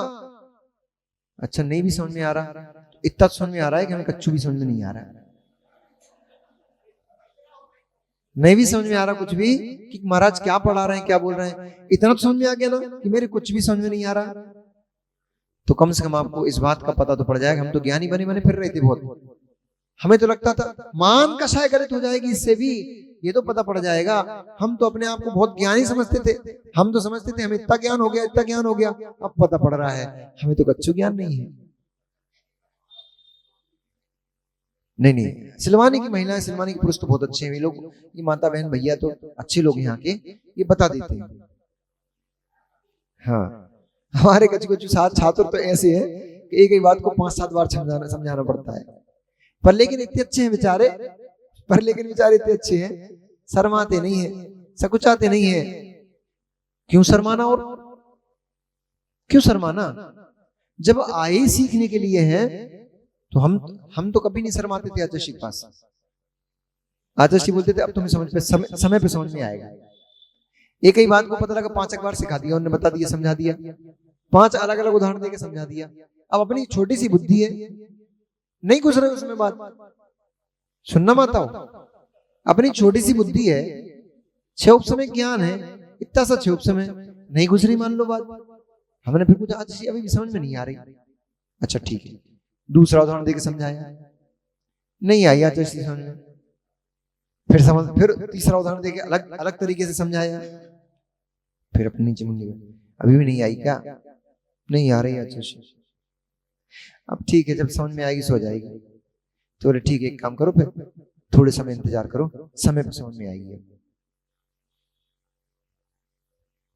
अच्छा नहीं भी समझ में आ रहा, इतना समझ में आ रहा है कि हमें कच्चू भी समझ में नहीं आ रहा है। नहीं भी समझ में आ रहा कुछ भी कि महाराज क्या पढ़ा रहे हैं, क्या बोल रहे हैं, इतना तो समझ में आ गया ना कि मेरे कुछ भी समझ में नहीं आ रहा, तो कम से कम आपको इस बात का पता तो पड़ जाएगा। हम तो ज्ञानी बने बने फिर रहे थे बहुत, हमें तो लगता था मान कषाय गलित हो जाएगी इससे भी, ये तो पता पड़ जाएगा। हम तो अपने आप को बहुत ज्ञानी समझते थे, हम तो समझते थे हमें इतना ज्ञान हो गया, इतना ज्ञान हो गया। अब पता पड़ रहा है हमें तो कच्चू ज्ञान नहीं है। नहीं, सिलवानी की महिलाएं, सिलवानी के पुरुष तो बहुत अच्छे हैं, ये लोग, ये माता बहन भैया तो अच्छे लोग यहाँ के, ये बता देते हैं। हाँ, हमारे कछु कछु छात्र तो ऐसे हैं कि एक ही बात को 5-7 बार समझाना पड़ता है। पर लेकिन इतने अच्छे हैं बेचारे, इतने अच्छे हैं, शर्माते नहीं है, सकुचाते नहीं है। क्यों शर्माना? और क्यों शर्माना? जब आए सीखने के लिए है तो हम तो कभी नहीं शर्माते थे आचार्य के पास। आचार्य जी बोलते थे अब तुम्हें समझ पे समय पे समझ में आएगा। एक ही बात को पता लगा 5 बार सिखा दिया, उन्होंने बता दिया, समझा दिया, 5 अलग अलग उदाहरण देके समझा दिया। अब अपनी छोटी सी बुद्धि है, नहीं घुस रहे उसमें बात, सुनना माता हो, अपनी छोटी सी बुद्धि है, 6 उपसमय ज्ञान है, इतना सा 6 उपसमय नहीं घुस रही, मान लो बात। हमने फिर पूछा आचार्य अभी भी समझ में नहीं आ रही। अच्छा ठीक है, दूसरा उदाहरण देके समझाया, नहीं आई आचार्य जी समझ में, फिर तीसरा उदाहरण देके अलग अलग तरीके से समझाया, फिर अपनी नीचे मुंडी में, अभी भी नहीं आई क्या? नहीं आ रही आचार्य जी। अब ठीक है, जब समझ में आएगी सो जाएगी। तो बोले ठीक है, एक काम करो, फिर थोड़े समय इंतजार करो, समय पर समझ में आएगी।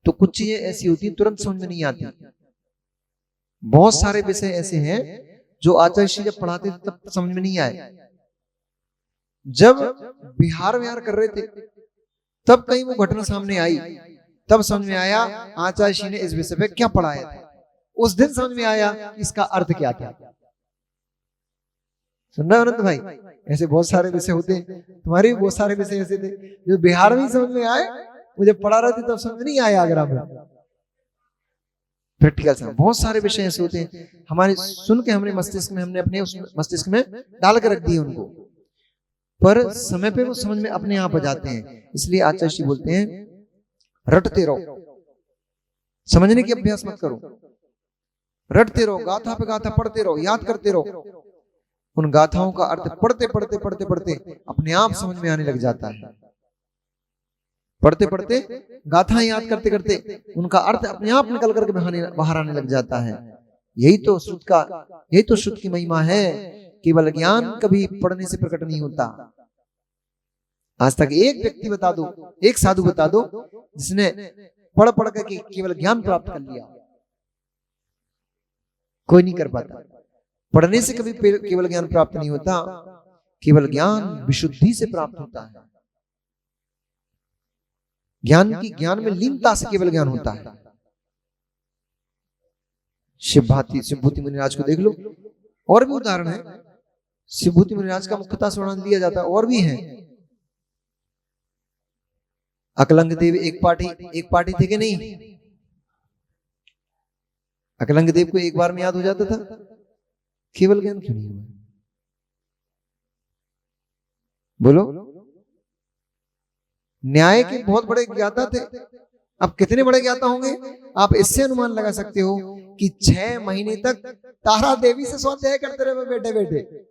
तो कुछ चीजें ऐसी होती है तुरंत समझ में नहीं आती। बहुत सारे विषय ऐसे हैं जो आचार्य जी जब पढ़ाते थे तब समझ में नहीं आए। जब विहार कर रहे थे तब कहीं वो घटना सामने आई, तब समझ में आया आचार्य जी ने इस विषय पे क्या पढ़ाया था। उस दिन समझ में आया कि इसका अर्थ क्या था। सुन रहे हो अनंत भाई? ऐसे बहुत सारे विषय होते हैं, तुम्हारे भी बहुत सारे विषय ऐसे थे जो बिहार में ही समझ में आए, मुझे पढ़ा रहे थे तब समझ में नहीं आया। आगरा में प्रैक्टिकल से बहुत सारे विषय ऐसे होते हैं हमारे, सुन के हमने मस्तिष्क में, हमने अपने उस मस्तिष्क में डाल के रख दिए उनको, पर समय पे वो समझ में अपने आप आ जाते हैं। इसलिए आचार्य जी बोलते हैं रटते रहो, समझने की अभ्यास मत करो, रटते रहो, गाथा पे गाथा पढ़ते रहो, याद करते रहो। उन गाथाओं का अर्थ पढ़ते पढ़ते पढ़ते पढ़ते अपने आप समझ में आने लग जाता है। पढ़ते पढ़ते गाथा याद करते करते उनका अर्थ अपने आप निकल करके बाहर आने लग जाता है। यही तो श्रुत की महिमा है। केवल ज्ञान कभी पढ़ने से प्रकट नहीं होता। आज तक एक व्यक्ति बता दो, एक साधु बता दो जिसने पढ़ पढ़ करके केवल ज्ञान प्राप्त कर लिया। कोई नहीं कर पाता। पढ़ने से कभी केवल ज्ञान प्राप्त नहीं होता, केवल ज्ञान विशुद्धि से प्राप्त होता है। ज्ञान में लीनता से केवल ज्ञान होता है। शिवभूति मुनिराज को देख लो, और भी उदाहरण है। शिवभूति मुनिराज का मुख्यतः स्वर्णन लिया जाता है, और भी है। अकलंग देव एक पार्टी थे कि नहीं? अकलंग देव को एक बार में याद हो जाता था, केवल ज्ञान क्यों नहीं हुआ? बोलो। न्याय के बहुत बड़े ज्ञाता थे। अब कितने बड़े ज्ञाता होंगे? आप इससे अनुमान लगा सकते हो कि 6 महीने तक तारा देवी से स्वाध्याय करते रहे बैठे बैठे।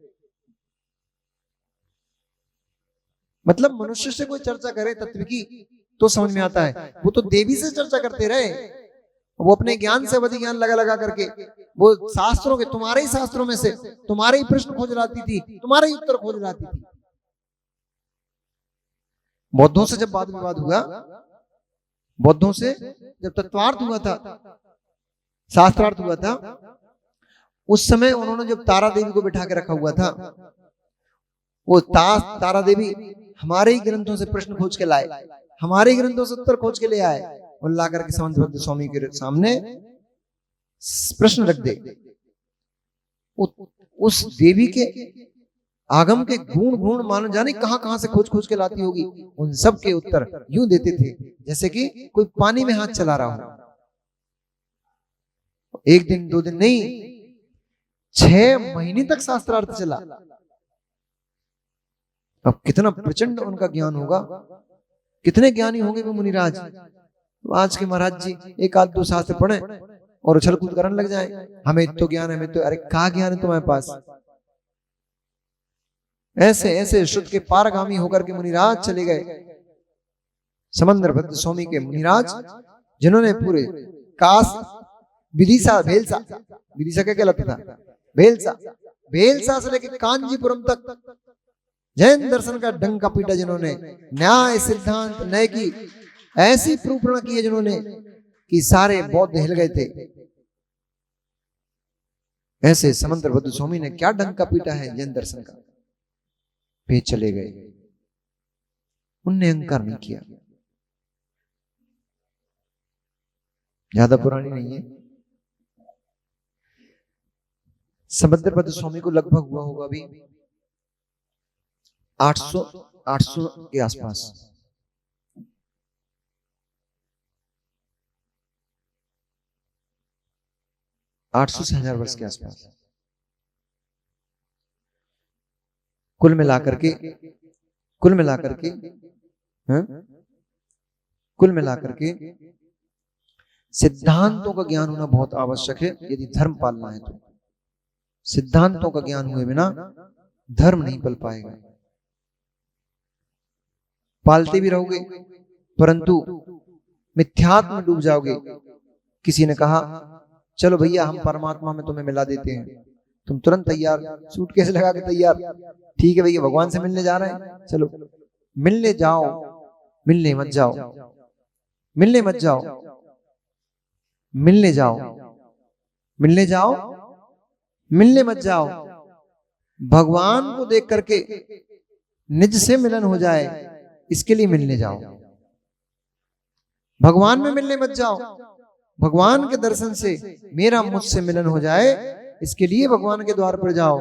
मतलब मनुष्य से कोई चर्चा करे तत्व की तो समझ में आता है, वो तो देवी से चर्चा करते रहे। वो अपने ज्ञान से अधिक ज्ञान लगा लगा करके वो शास्त्रों के, तुम्हारे ही शास्त्रों में से तुम्हारे ही प्रश्न खोज लाती थी, तुम्हारे ही उत्तर खोज लाती थी। बौद्धों से जब वाद विवाद हुआ, बौद्धों से जब तत्वार्थ हुआ था, शास्त्रार्थ हुआ था, उस समय उन्होंने जब तारा देवी को बिठा के रखा हुआ था, वो तारा देवी हमारे ही ग्रंथों से प्रश्न खोज के लाए, हमारे ही ग्रंथों से उत्तर खोज के ले आए और ला करके समंत स्वामी के सामने प्रश्न रख दे। उस देवी के आगम के गुण मान जाने कहां से खोज खोज के लाती होगी। उन सब के उत्तर यूं देते थे जैसे कि कोई पानी में हाथ चला रहा हो। एक दिन 2 दिन नहीं, 6 महीने तक शास्त्रार्थ चला। अब कितना प्रचंड उनका ज्ञान होगा, कितने ज्ञानी होंगे वो मुनिराज। तो आज के महाराज जी 1-2 शास्त्र पढ़े और उछल कूद करने लग जाए, हमें तो ज्ञान है, हमें तो, अरे कहा ज्ञान है तुम्हारे पास? ऐसे ऐसे श्रुत के पारगामी होकर के मुनिराज चले गए। समंदर भद्र स्वामी के मुनिराज, जिन्होंने पूरे काश विदिशा विदिशा क्या कहलाता था? भेलसा से लेकर कांजीपुरम तक जैन दर्शन का डंका पीटा, जिन्होंने न्याय सिद्धांत नय की ऐसी प्रूपणा की है, जिन्होंने कि सारे बौद्ध हिल गए थे। ऐसे समंतरबद्ध स्वामी ने क्या डंका पीटा है जैन दर्शन का, वे चले गए। उनने अहंकार नहीं किया। ज्यादा पुरानी नहीं है। समंतरबद्ध स्वामी को लगभग हुआ होगा अभी 800 के आसपास। 800 से 1000 वर्ष के आसपास। कुल मिलाकर के सिद्धांतों का ज्ञान होना बहुत आवश्यक है यदि धर्म पालना है तो। सिद्धांतों का ज्ञान हुए बिना धर्म नहीं पल पाएगा। पालते भी रहोगे परंतु मिथ्यात्व में डूब जाओगे। किसी ने कहा चलो भैया हम परमात्मा में तुम्हें मिला देते हैं, तुम तुरंत तैयार, सूटकेस लगा के तैयार। ठीक है भैया भगवान से मिलने जा रहे हैं, चलो मिलने जाओ। मिलने मत जाओ, मिलने मत जाओ, मिलने जाओ, मिलने जाओ, मिलने मत जाओ। भगवान को देख करके निज से मिलन हो जाए इसके लिए मिलने जाओ। भगवान में मिलने मत जाओ। भगवान के दर्शन से मेरा मुझसे मिलन हो जाए इसके लिए भगवान के द्वार पर जाओ।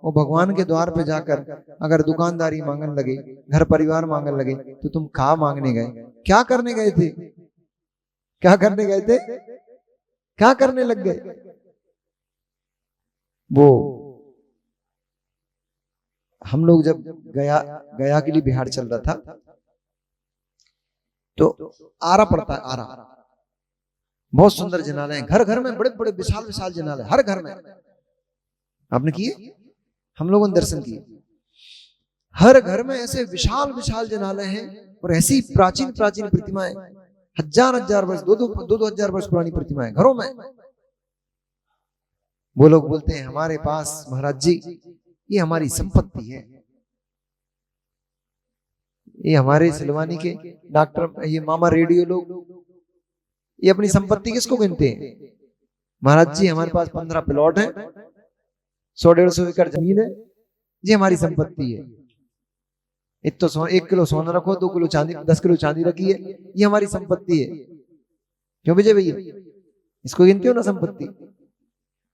वो भगवान के द्वार पर जाकर अगर दुकानदारी मांगने लगे, घर परिवार मांगने लगे तो तुम कहाँ मांगने गए? क्या करने गए थे? क्या करने गए थे? क्या करने लग गए? वो हम लोग जब गया के लिए बिहार चल रहा था तो आरा पड़ता है, आरा बहुत सुंदर जिनालय है। घर घर में बड़े बड़े विशाल विशाल जिनालय, हर घर में। आपने किए? हम लोगों ने दर्शन किए। हर घर में ऐसे विशाल विशाल जिनालय हैं और ऐसी प्राचीन प्राचीन प्रतिमाएं, हजार हजार वर्ष, दो हजार वर्ष पुरानी प्रतिमाएं घरों में। वो लोग बोलते हैं हमारे पास महाराज जी ये हमारी संपत्ति है। ये हमारे सिलवानी के डॉक्टर, ये मामा रेडियो लोग, ये अपनी संपत्ति किसको गिनते हैं? महाराज जी हमारे पास 15 प्लॉट है, 100-150 एकड़ जमीन है, ये हमारी संपत्ति है। 1 किलो सोना रखो, 2 किलो चांदी, 10 किलो चांदी रखी है, ये हमारी संपत्ति है। क्यों विजय भैया? इसको गिनते हो ना संपत्ति?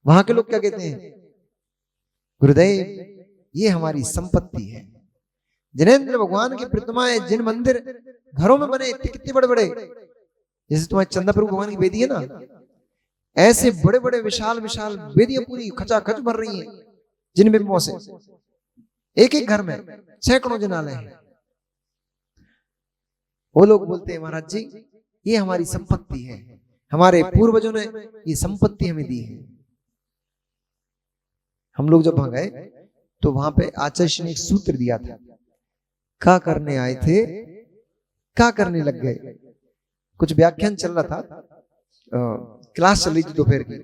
वहां के लोग क्या कहते हैं? गुरुदेव ये हमारी संपत्ति है। जिनेंद्र भगवान की प्रतिमाएं, जिन मंदिर घरों में बने कितने बड़े बड़े, जैसे तुम्हारे चंदापुर भगवान की वेदी है ना, ऐसे बड़े बड़े विशाल विशाल वेदियां पूरी खचाखच भर रही हैं जिन बिंबों से। एक एक घर में सैकड़ों जिनालय हैं। वो लोग बोलते हैं महाराज जी ये हमारी संपत्ति है, हमारे पूर्वजों ने ये संपत्ति हमें दी है। हम लोग जब वहां गए तो वहां पे आचार्य ने एक सूत्र दिया था, क्या करने आए थे क्या करने लग गए। कुछ व्याख्यान चल रहा था, क्लास चल रही थी दोपहर की,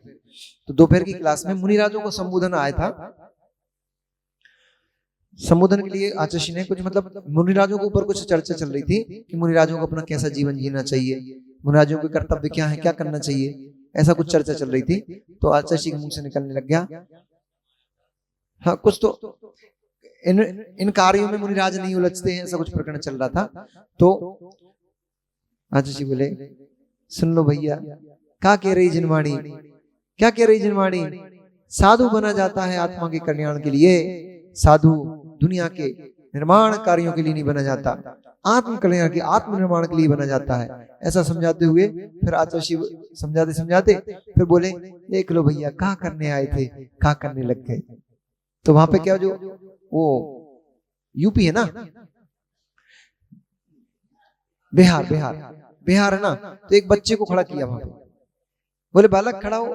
तो दोपहर की क्लास में मुनिराजों को संबोधन आया था। संबोधन के लिए आचार्य ने कुछ मतलब मुनिराजों के ऊपर कुछ चर्चा चल रही थी कि मुनिराजों को अपना कैसा जीवन जीना चाहिए, मुनिराजों के कर्तव्य क्या है, क्या करना चाहिए, ऐसा कुछ चर्चा चल रही थी। तो आचार्य के मुंह से निकलने लग गया, हाँ कुछ तो इन कार्यों में मुनिराज नहीं उलझते हैं, ऐसा कुछ प्रकरण चल रहा था। तो आचार्य जी बोले सुन लो भैया, क्या कह रही जिनवाणी, क्या कह रही जिनवाणी? साधु बना जाता है आत्मा के कल्याण के लिए, साधु दुनिया के निर्माण कार्यों के लिए नहीं बना जाता, आत्म कल्याण के आत्म निर्माण के लिए बना जाता है। ऐसा समझाते हुए फिर आचार्य समझाते समझाते फिर बोले देख लो भैया क्या करने आए थे, क्या करने लग गए। तो वहां पे क्या, जो वो यूपी है ना, बिहार है ना, तो एक बच्चे को खड़ा किया वहां पे, बोले बालक खड़ा हो,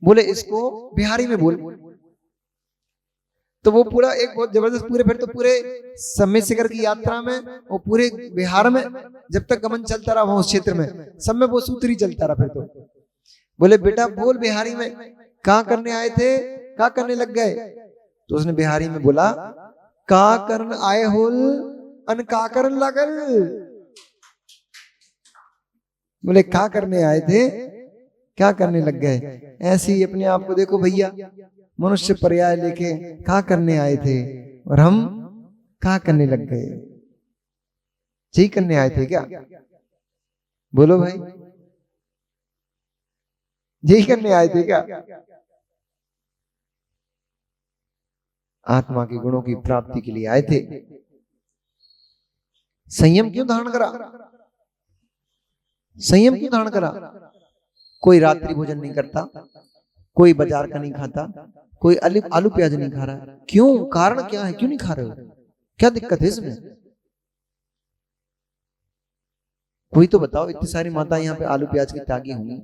बोले इसको बिहारी में बोल। तो वो पूरा एक बहुत जबरदस्त पूरे, फिर तो पूरे सम्मेद शिखर की यात्रा में वो पूरे बिहार में जब तक गमन चलता रहा वहां उस क्षेत्र में सब में वो सूत्र ही चलता रहा। फिर तो बोले बेटा बोल बिहारी में, क्या करने आए थे, क्या करने लग गए। तो उसने बिहारी में बोला का करन आए होल अन का करन लगल। बोले क्या करने आए थे, क्या करने लग गए? ऐसे ही अपने आप को देखो भैया, मनुष्य पर्याय लेके क्या करने आए थे और हम क्या करने लग गए? यही करने आए थे क्या? बोलो भाई, यही करने आए थे क्या? आत्मा के गुणों की प्राप्ति के लिए आए थे। संयम क्यों धारण करा? संयम क्यों धारण करा? कोई रात्रि भोजन नहीं करता, कोई बाजार का नहीं खाता, कोई आलू प्याज नहीं खा रहा है। क्यों? कारण क्या है? क्यों नहीं खा रहे हो? क्या दिक्कत है इसमें? कोई तो बताओ। इतनी सारी माता यहाँ पे आलू प्याज की त्यागी होंगी,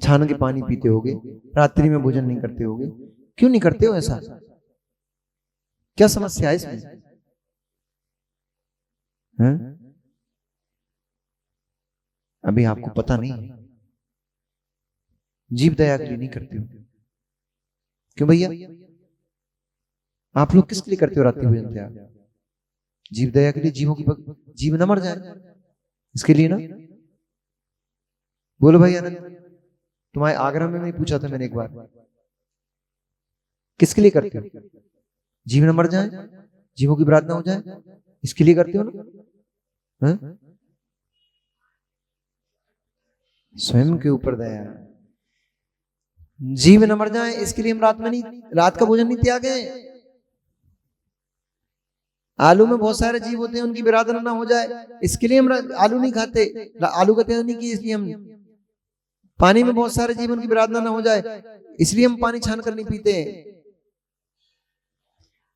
छान के पानी पीते होगे, रात्रि में भोजन नहीं करते होगे। क्यों नहीं करते हो ऐसा? क्या समस्या है इसमें? हैं? अभी आपको पता नहीं, जीव दया के लिए नहीं करते हो। क्यों भैया? आप लोग किसके लिए करते हो रात्रि भोजन त्याग? जीव दया के लिए, जीवों की जीव न मर जाए इसके लिए ना। बोलो भाई आनंद, तुम्हारे आगरा में नहीं पूछा था मैंने एक बार, किसके लिए करते हो? जीव न मर जाए, जीवों की प्रार्थना हो जाए, इसके लिए करते हो ना? है? स्वयं के ऊपर दया। जीव न मर जाए इसके लिए हम रात का भोजन नहीं त्यागे। आलू में बहुत सारे जीव होते हैं, उनकी बिरादर ना हो जाए इसके लिए हम आलू नहीं खाते। आलू का त्याग नहीं किया इसलिए हम। पानी में बहुत सारे जीव, उनकी बिरादर ना हो जाए इसलिए हम पानी छान कर नहीं पीते।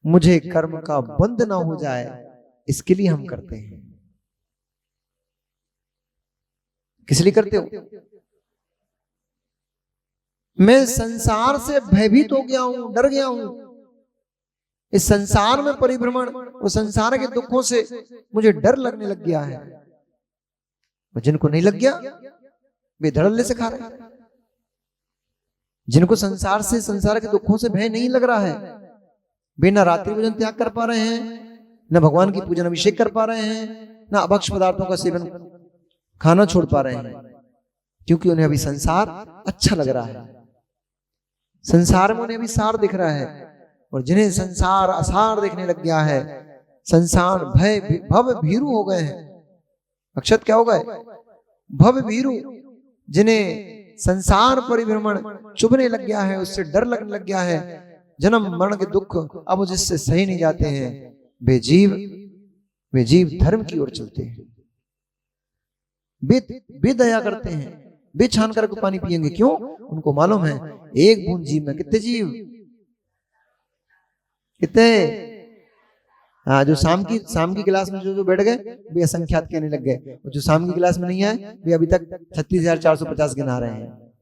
मुझे कर्म का बंध ना हो जाए इसके लिए हम करते हैं। किस लिए करते हो? मैं संसार से भयभीत हो गया हूं, डर गया हूं। इस संसार में परिभ्रमण और संसार के दुखों से मुझे डर लगने लग गया है। और जिनको नहीं लग गया वे धड़ल्ले से खा रहे हैं। जिनको संसार से, संसार के दुखों से भय नहीं लग रहा है, वे ना रात्रि भोजन त्याग कर पा रहे हैं, न भगवान की पूजन अभिषेक कर पा रहे हैं, ना अभक्ष पदार्थों का सेवन, खाना छोड़ पा रहे हैं, क्योंकि उन्हें अभी संसार अच्छा लग रहा है। संसार में उन्हें अभी सार दिख रहा है। और जिन्हें संसार असार दिखने लग गया है, संसार भय भव भीरू हो गए हैं। अक्षत क्या हो गए? भव भीरू। जिन्हें संसार परिभ्रमण चुभने लग गया है, उससे डर लगने लग गया है, जन्म मरण के दुख अब जिससे सही नहीं जाते हैं, वे जीव धर्म की ओर चलते हैं। वे दया करते हैं, वे छान कर पानी पिएंगे। क्यों? उनको मालूम है एक बूंद जीव में कितने जीव, कितने। हाँ, जो शाम की क्लास में जो बैठ गए वे असंख्यात कहने लग गए, और जो शाम की क्लास में नहीं आए वे अभी तक 36,450 गिना रहे हैं।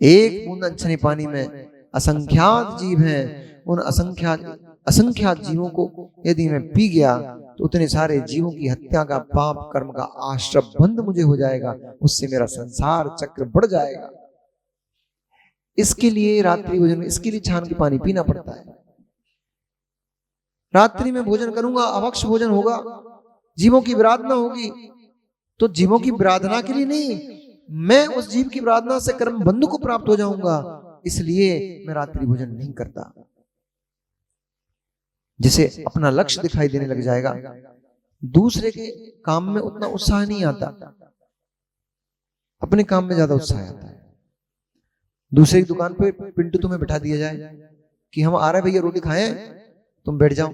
एक बूंद अच्छे पानी में असंख्यात जीव हैं। उन असंख्यात जीवों को यदि मैं पी गया तो उतने सारे जीवों की हत्या का पाप कर्म का आश्रय बंद मुझे हो जाएगा, उससे मेरा संसार चक्र बढ़ जाएगा। इसके लिए रात्रि भोजन, इसके लिए छान के पानी पीना पड़ता है। रात्रि में भोजन करूंगा, अभक्ष भोजन होगा, जीवों की विराधना होगी, तो जीवों की विराधना के लिए नहीं, मैं उस जीव की विराधना से कर्म बंधु को प्राप्त हो जाऊंगा, इसलिए मैं रात्रि भोजन नहीं करता। जिसे अपना लक्ष्य दिखाई देने लग जाएगा, दूसरे के काम में उतना उत्साह नहीं आता, अपने काम में ज्यादा उत्साह आता है। दूसरे की दुकान पे पिंटू तुम्हें बिठा दिया जाए कि हम आ रहे भैया रोटी खाएं, तुम बैठ जाओ,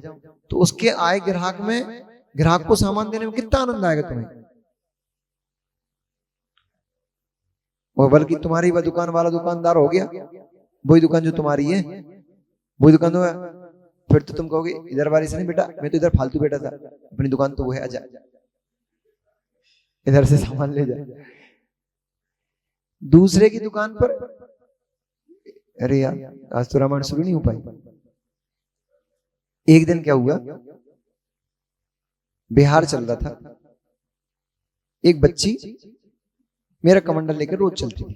तो उसके आए ग्राहक को सामान देने में कितना आनंद आएगा तुम्हें। और बल्कि तुम्हारी वह दुकान वाला दुकानदार हो गया, वही दुकान जो तुम्हारी है वही दुकान तो है, फिर तो तुम कहोगे इधर वाले से नहीं बेटा, मैं तो इधर फालतू बैठा था, अपनी दुकान तो वो है, आजा इधर से सामान ले जा। दूसरे की दुकान पर, अरे यार आज तो रामायण शुरू नहीं हो पाई। एक दिन क्या हुआ, बिहार चल रहा था, एक बच्ची मेरा कमंडल लेकर रोज चलती थी।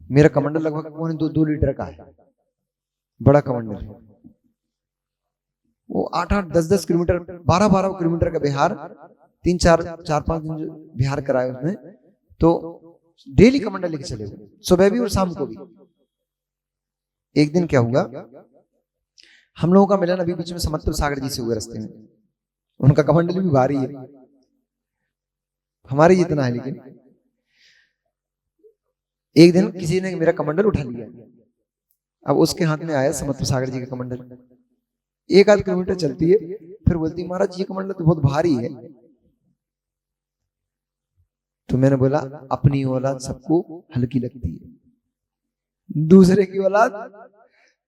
मेरा कमंडल लगभग 2 लीटर का है, बड़ा कमंडल है। वो 8-8, 10-10 किलोमीटर, 12-12 किलोमीटर का बिहार चार पांच दिन जो बिहार कराए उसने, तो डेली कमंडल लेके चले गए, सुबह भी और शाम को भी। एक दिन क्या हुआ, हम लोगों का मिलन अभी बीच में समत्व सागर जी से हुआ रास्ते में। उनका कमंडल भी भारी है, हमारे जितना है, लेकिन एक दिन किसी ने मेरा कमंडल उठा लिया। अब उसके हाथ में आया समत्व सागर जी का कमंडल, 1-8 किलोमीटर चलती है, फिर बोलती महाराज ये कमंडल तो बहुत भारी है। तो मैंने बोला अपनी औलाद सबको हल्की लगती है, दूसरे की औलाद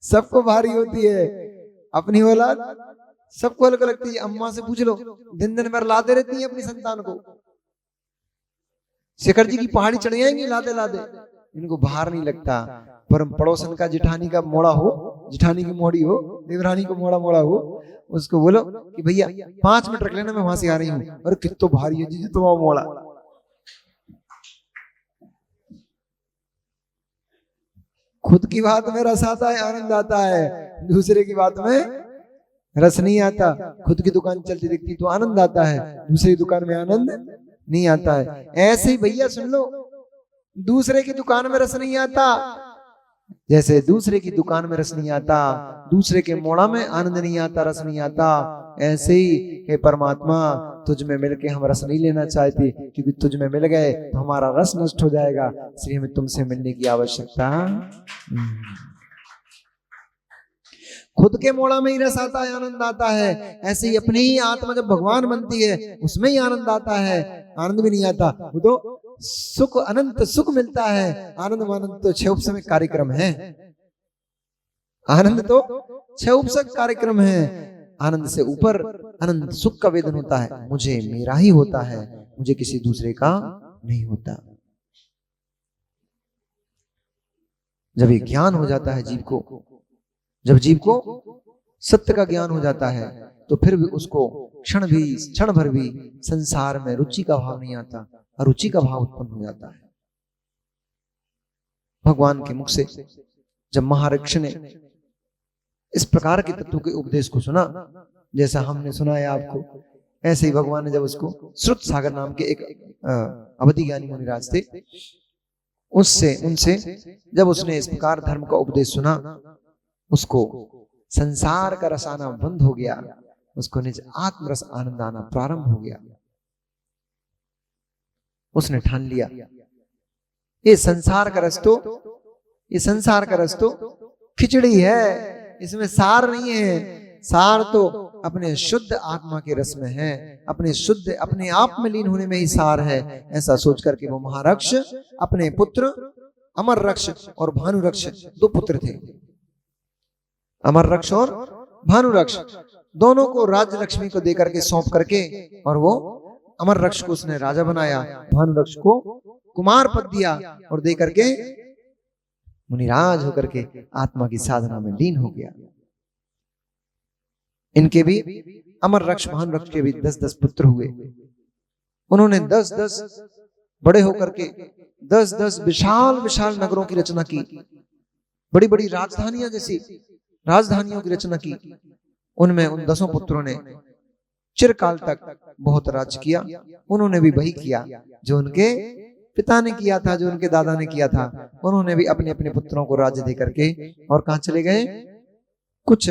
सबको भारी होती है, अपनी औलाद सबको हल्का लगती है। अम्मा से पूछ लो, दिन दिन भर लाते रहती है अपनी संतान को। शेखर जी की पहाड़ी चढ़ जाएंगी लादे लादे, इनको भार नहीं लगता। पर पड़ोसन का जिठानी का मोड़ा हो, जिठानी की मोड़ी हो, देवरानी को मोड़ा मोड़ा हो, उसको बोलो कि भैया 5 मिनट रख लेना, मैं वहां से आ रही हूँ। अरे कितना भारी है जी तुम्हारा मोड़ा। खुद की बात में रस आता है, आनंद आता है, दूसरे की बात में रस नहीं आता। खुद की दुकान चलती दिखती तो आनंद आता है, दूसरी दुकान में आनंद नहीं आता है। ऐसे ही भैया सुन लो, दूसरे की दुकान में रस नहीं आता, जैसे दूसरे की दुकान में रस नहीं आता, दूसरे के मोड़ा में आनंद नहीं आता, रस नहीं आता, ऐसे ही हे परमात्मा तुझ में मिलके हम रस नहीं लेना चाहते, क्योंकि तुझ में मिल गए तो हमारा रस नष्ट हो जाएगा, इसलिए हमें तुमसे मिलने की आवश्यकता। खुद के मोड़ा में ही रस आता है, आनंद आता है। ऐसे ही अपनी ही आत्मा जब भगवान बनती है उसमें ही आनंद आता है। आनंद भी नहीं आता, वो तो सुख, अनंत सुख मिलता है। आनंद आनंद तो 6 उपसमिक कार्यक्रम है, आनंद तो 6 उपसक कार्यक्रम है। आनंद से ऊपर अनंत सुख का वेदन होता है, मुझे मेरा ही होता है, मुझे किसी दूसरे का नहीं होता। जब ये ज्ञान हो जाता है जीव को, जब जीव को सत्य का ज्ञान हो जाता है, तो फिर भी उसको क्षण भर भी संसार में रुचि का भाव नहीं आता, अरुचि का भाव उत्पन्न हो जाता है। भगवान के मुख से जब महारक्ष ने इस प्रकार के तत्व के उपदेश को सुना, जैसा हमने सुनाया आपको, ऐसे ही भगवान ने जब उसको श्रुत सागर नाम के एक अवधि ज्ञानी मुनिराज थे, उनसे जब उसने इस प्रकार धर्म का उपदेश सुना, उसको संसार का रस आना बंद हो गया, उसको निज आत्मरस आनंद आना प्रारंभ हो गया। उसने ठान लिया ये संसार का रस तो खिचड़ी है, इसमें सार नहीं है। सार तो अपने शुद्ध आत्मा के रस में है, अपने आप में लीन होने में ही सार है। ऐसा सोच करके वो महारक्ष अपने पुत्र अमर रक्ष और भानुरक्ष, 2 पुत्र थे, अमर रक्ष और भानुरक्ष, दोनों को राज्य लक्ष्मी को देकर के सौंप करके, और वो अमर रक्ष को उसने राजा बनाया, भानुरक्ष को कुमार पद दिया और दे करके मुनिराज होकर के आत्मा की साधना में लीन हो गया। इनके भी अमर रक्ष भानुरक्ष के भी 10-10 पुत्र हुए। उन्होंने 10-10 बड़े होकर के 10-10 विशाल विशाल नगरों की रचना की, बड़ी बड़ी राजधानियों की रचना की। उनमें उन 10 पुत्रों ने चिरकाल तक बहुत राज्य किया। उन्होंने भी वही किया जो उनके पिता ने किया था, जो उनके दादा ने किया था। उन्होंने भी अपने अपने पुत्रों को राज्य दे करके और कहां चले गए, कुछ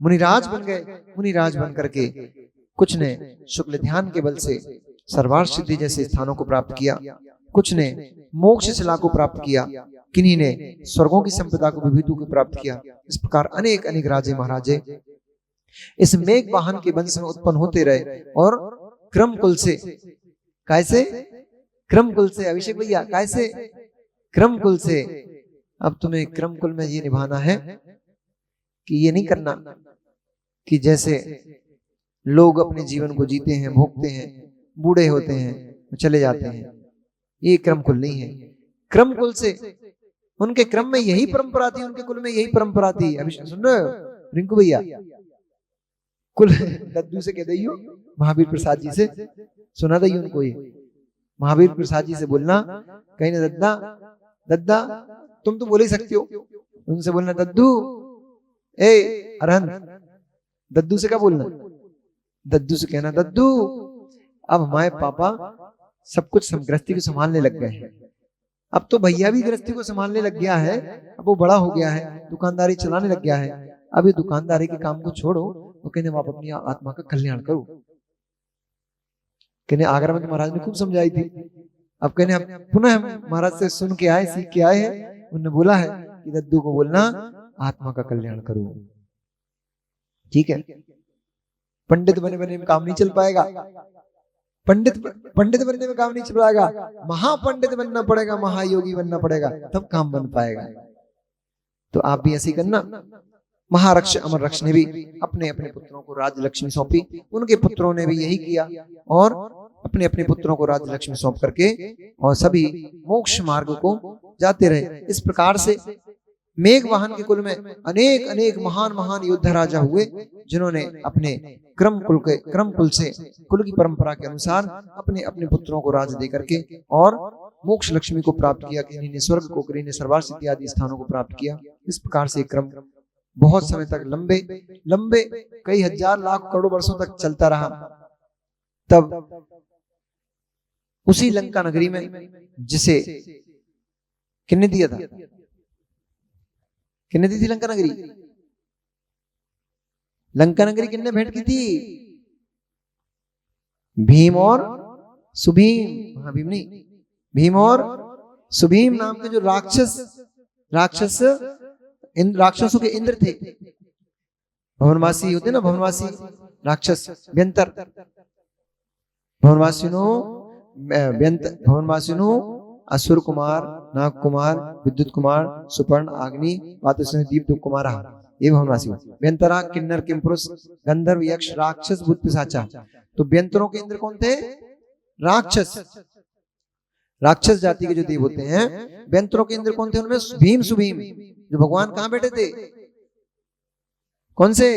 मुनिराज बन गए। मुनिराज बन करके कुछ ने शुक्ल ध्यान के बल से सर्वार्थ सिद्धि जैसे स्थानों को प्राप्त किया, कुछ ने मोक्ष शिला को प्राप्त किया, किन्हीं ने स्वर्गों की संपदा को विभूति को प्राप्त किया। इस प्रकार अनेक अनेक राजे महाराजे इस मेघ वाहन के वंश में उत्पन्न होते रहे। और क्रम कुल से, कैसे क्रम कुल से, अभिषेक भैया कैसे क्रम कुल से। अब तुम्हें क्रम कुल में ये निभाना है कि ये नहीं करना कि जैसे लोग अपने जीवन को जीते हैं, भोगते हैं, बूढ़े होते हैं, चले जाते हैं, ये क्रम कुल नहीं है। क्रम कुल से, उनके क्रम में यही परंपरा थी, उनके कुल में यही परंपरा थी। अभी सुन रहे हो रिंकू भैया, कुल दद्दू से कह दियो, महावीर प्रसाद जी से सुना दी उनको, ये महावीर प्रसाद जी से बोलना कहीं ना, दद्दा तुम तो बोल ही सकते हो, उनसे बोलना दद्दू, ए अरहंत, दद्दू से क्या बोलना, दद्दू से कहना दद्दू अब हमारे पापा सब कुछ गृहस्थी को संभालने लग गए हैं। अब तो भैया भी गृहस्थी को संभालने लग गया है, अब वो बड़ा हो गया है, दुकानदारी चलाने लग गया है। अब ये दुकानदारी के काम को छोड़ो, वो कहने आप अपनी आत्मा का कल्याण करो। कहने आगरा में तो महाराज ने खूब समझाई थी, अब कहने हम पुनः महाराज से सुन के आए, सीख के आए हैं। उन्होंने बोला है कि दद्दू को बोलना आत्मा का कल्याण करो। ठीक है, पंडित बने बने में काम नहीं चल पाएगा, पंडित बनने में काम नहीं चल पाएगा, महापंडित बनना पड़ेगा, महायोगी बनना पड़ेगा, तब काम बन पाएगा। तो आप भी ऐसे करना। महारक्ष अमर रक्ष ने भी अपने अपने पुत्रों को राजलक्ष्मी सौंपी, उनके पुत्रों ने भी यही किया और अपने अपने पुत्रों को राजलक्ष्मी सौंप करके और सभी मोक्ष मार्ग को जाते रहे। इस प्रकार से मेघवाहन के कुल में अनेक अनेक महान महान योद्धा राजा हुए, जिन्होंने अपने क्रम कुल से कुल की परंपरा के अनुसार अपने अपने पुत्रों को राज दे करके और मोक्ष लक्ष्मी को प्राप्त किया। किन्हीं ने स्वर्ग को, किन्हीं ने सर्वासिद्धि आदि स्थानों को प्राप्त किया। इस प्रकार से क्रम बहुत समय तक लंबे लंबे कई हजार लाख करोड़ वर्षों तक चलता रहा। तब उसी लंका नगरी में, जिसे किन्ने दिया था, किन्ने दी थी लंका नगरी? लंका नगरी किन्ने भेंट की थी? भीम और सुभीम। हाँ, भीम नहीं, भीम और सुभीम नाम के जो राक्षसों के इंद्र थे। भवनवासी होते ना, भवनवासी राक्षस व्यंतर। भवनवासिनो असुर कुमार, नाग कुमार, विद्युत कुमार, सुपर्ण, आग्नि, वातस्वनि, दीप कुमार, ये भवनवासी। व्यंतरा किन्नर किमपुरुष गंधर्व यक्ष राक्षस भूत पिशाचा। तो व्यंतरों के इंद्र कौन थे? राक्षस जाति के जो देव होते हैं, व्यंतरों के इंद्र कौन थे? उनमें भीम सुभीम। जो भगवान कहाँ बैठे थे? कौन से?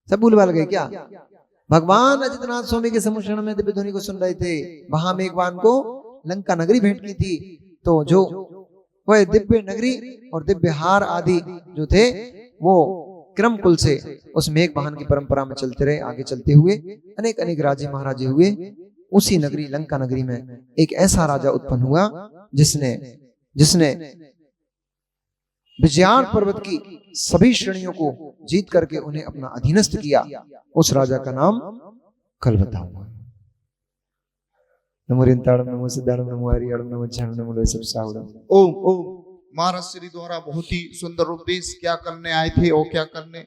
सब भूल भाल गए क्या? भगवान अजितनाथ स्वामी के समुषण में दिव्य ध्वनि को सुन रहे थे। वहां मेघवान को लंका नगरी भेंट की थी। तो जो वह दिव्य नगरी और दिव्य हार आदि जो थे, वो क्रम कुल से उस मेघवाहन की परंपरा में चलते रहे। आगे चलते हुए अनेक अनेक राजे महाराजे हुए। उसी नगरी लंका नगरी में एक ऐसा राजा उत्पन्न हुआ जिसने विजयान पर्वत की सभी श्रेणियों को जीत करके उन्हें अपना अधीनस्थ किया। उस राजा का नाम कल बताऊंगा। नमो रिंताड़म, नमो सिद्धाड़म, नमो हरियाड़म, नमो झरणम, नमो लोय सब सावड़म। ओम ओम। महाराज श्री द्वारा बहुत ही सुंदर उपदेश क्या करने आए थे और क्या करने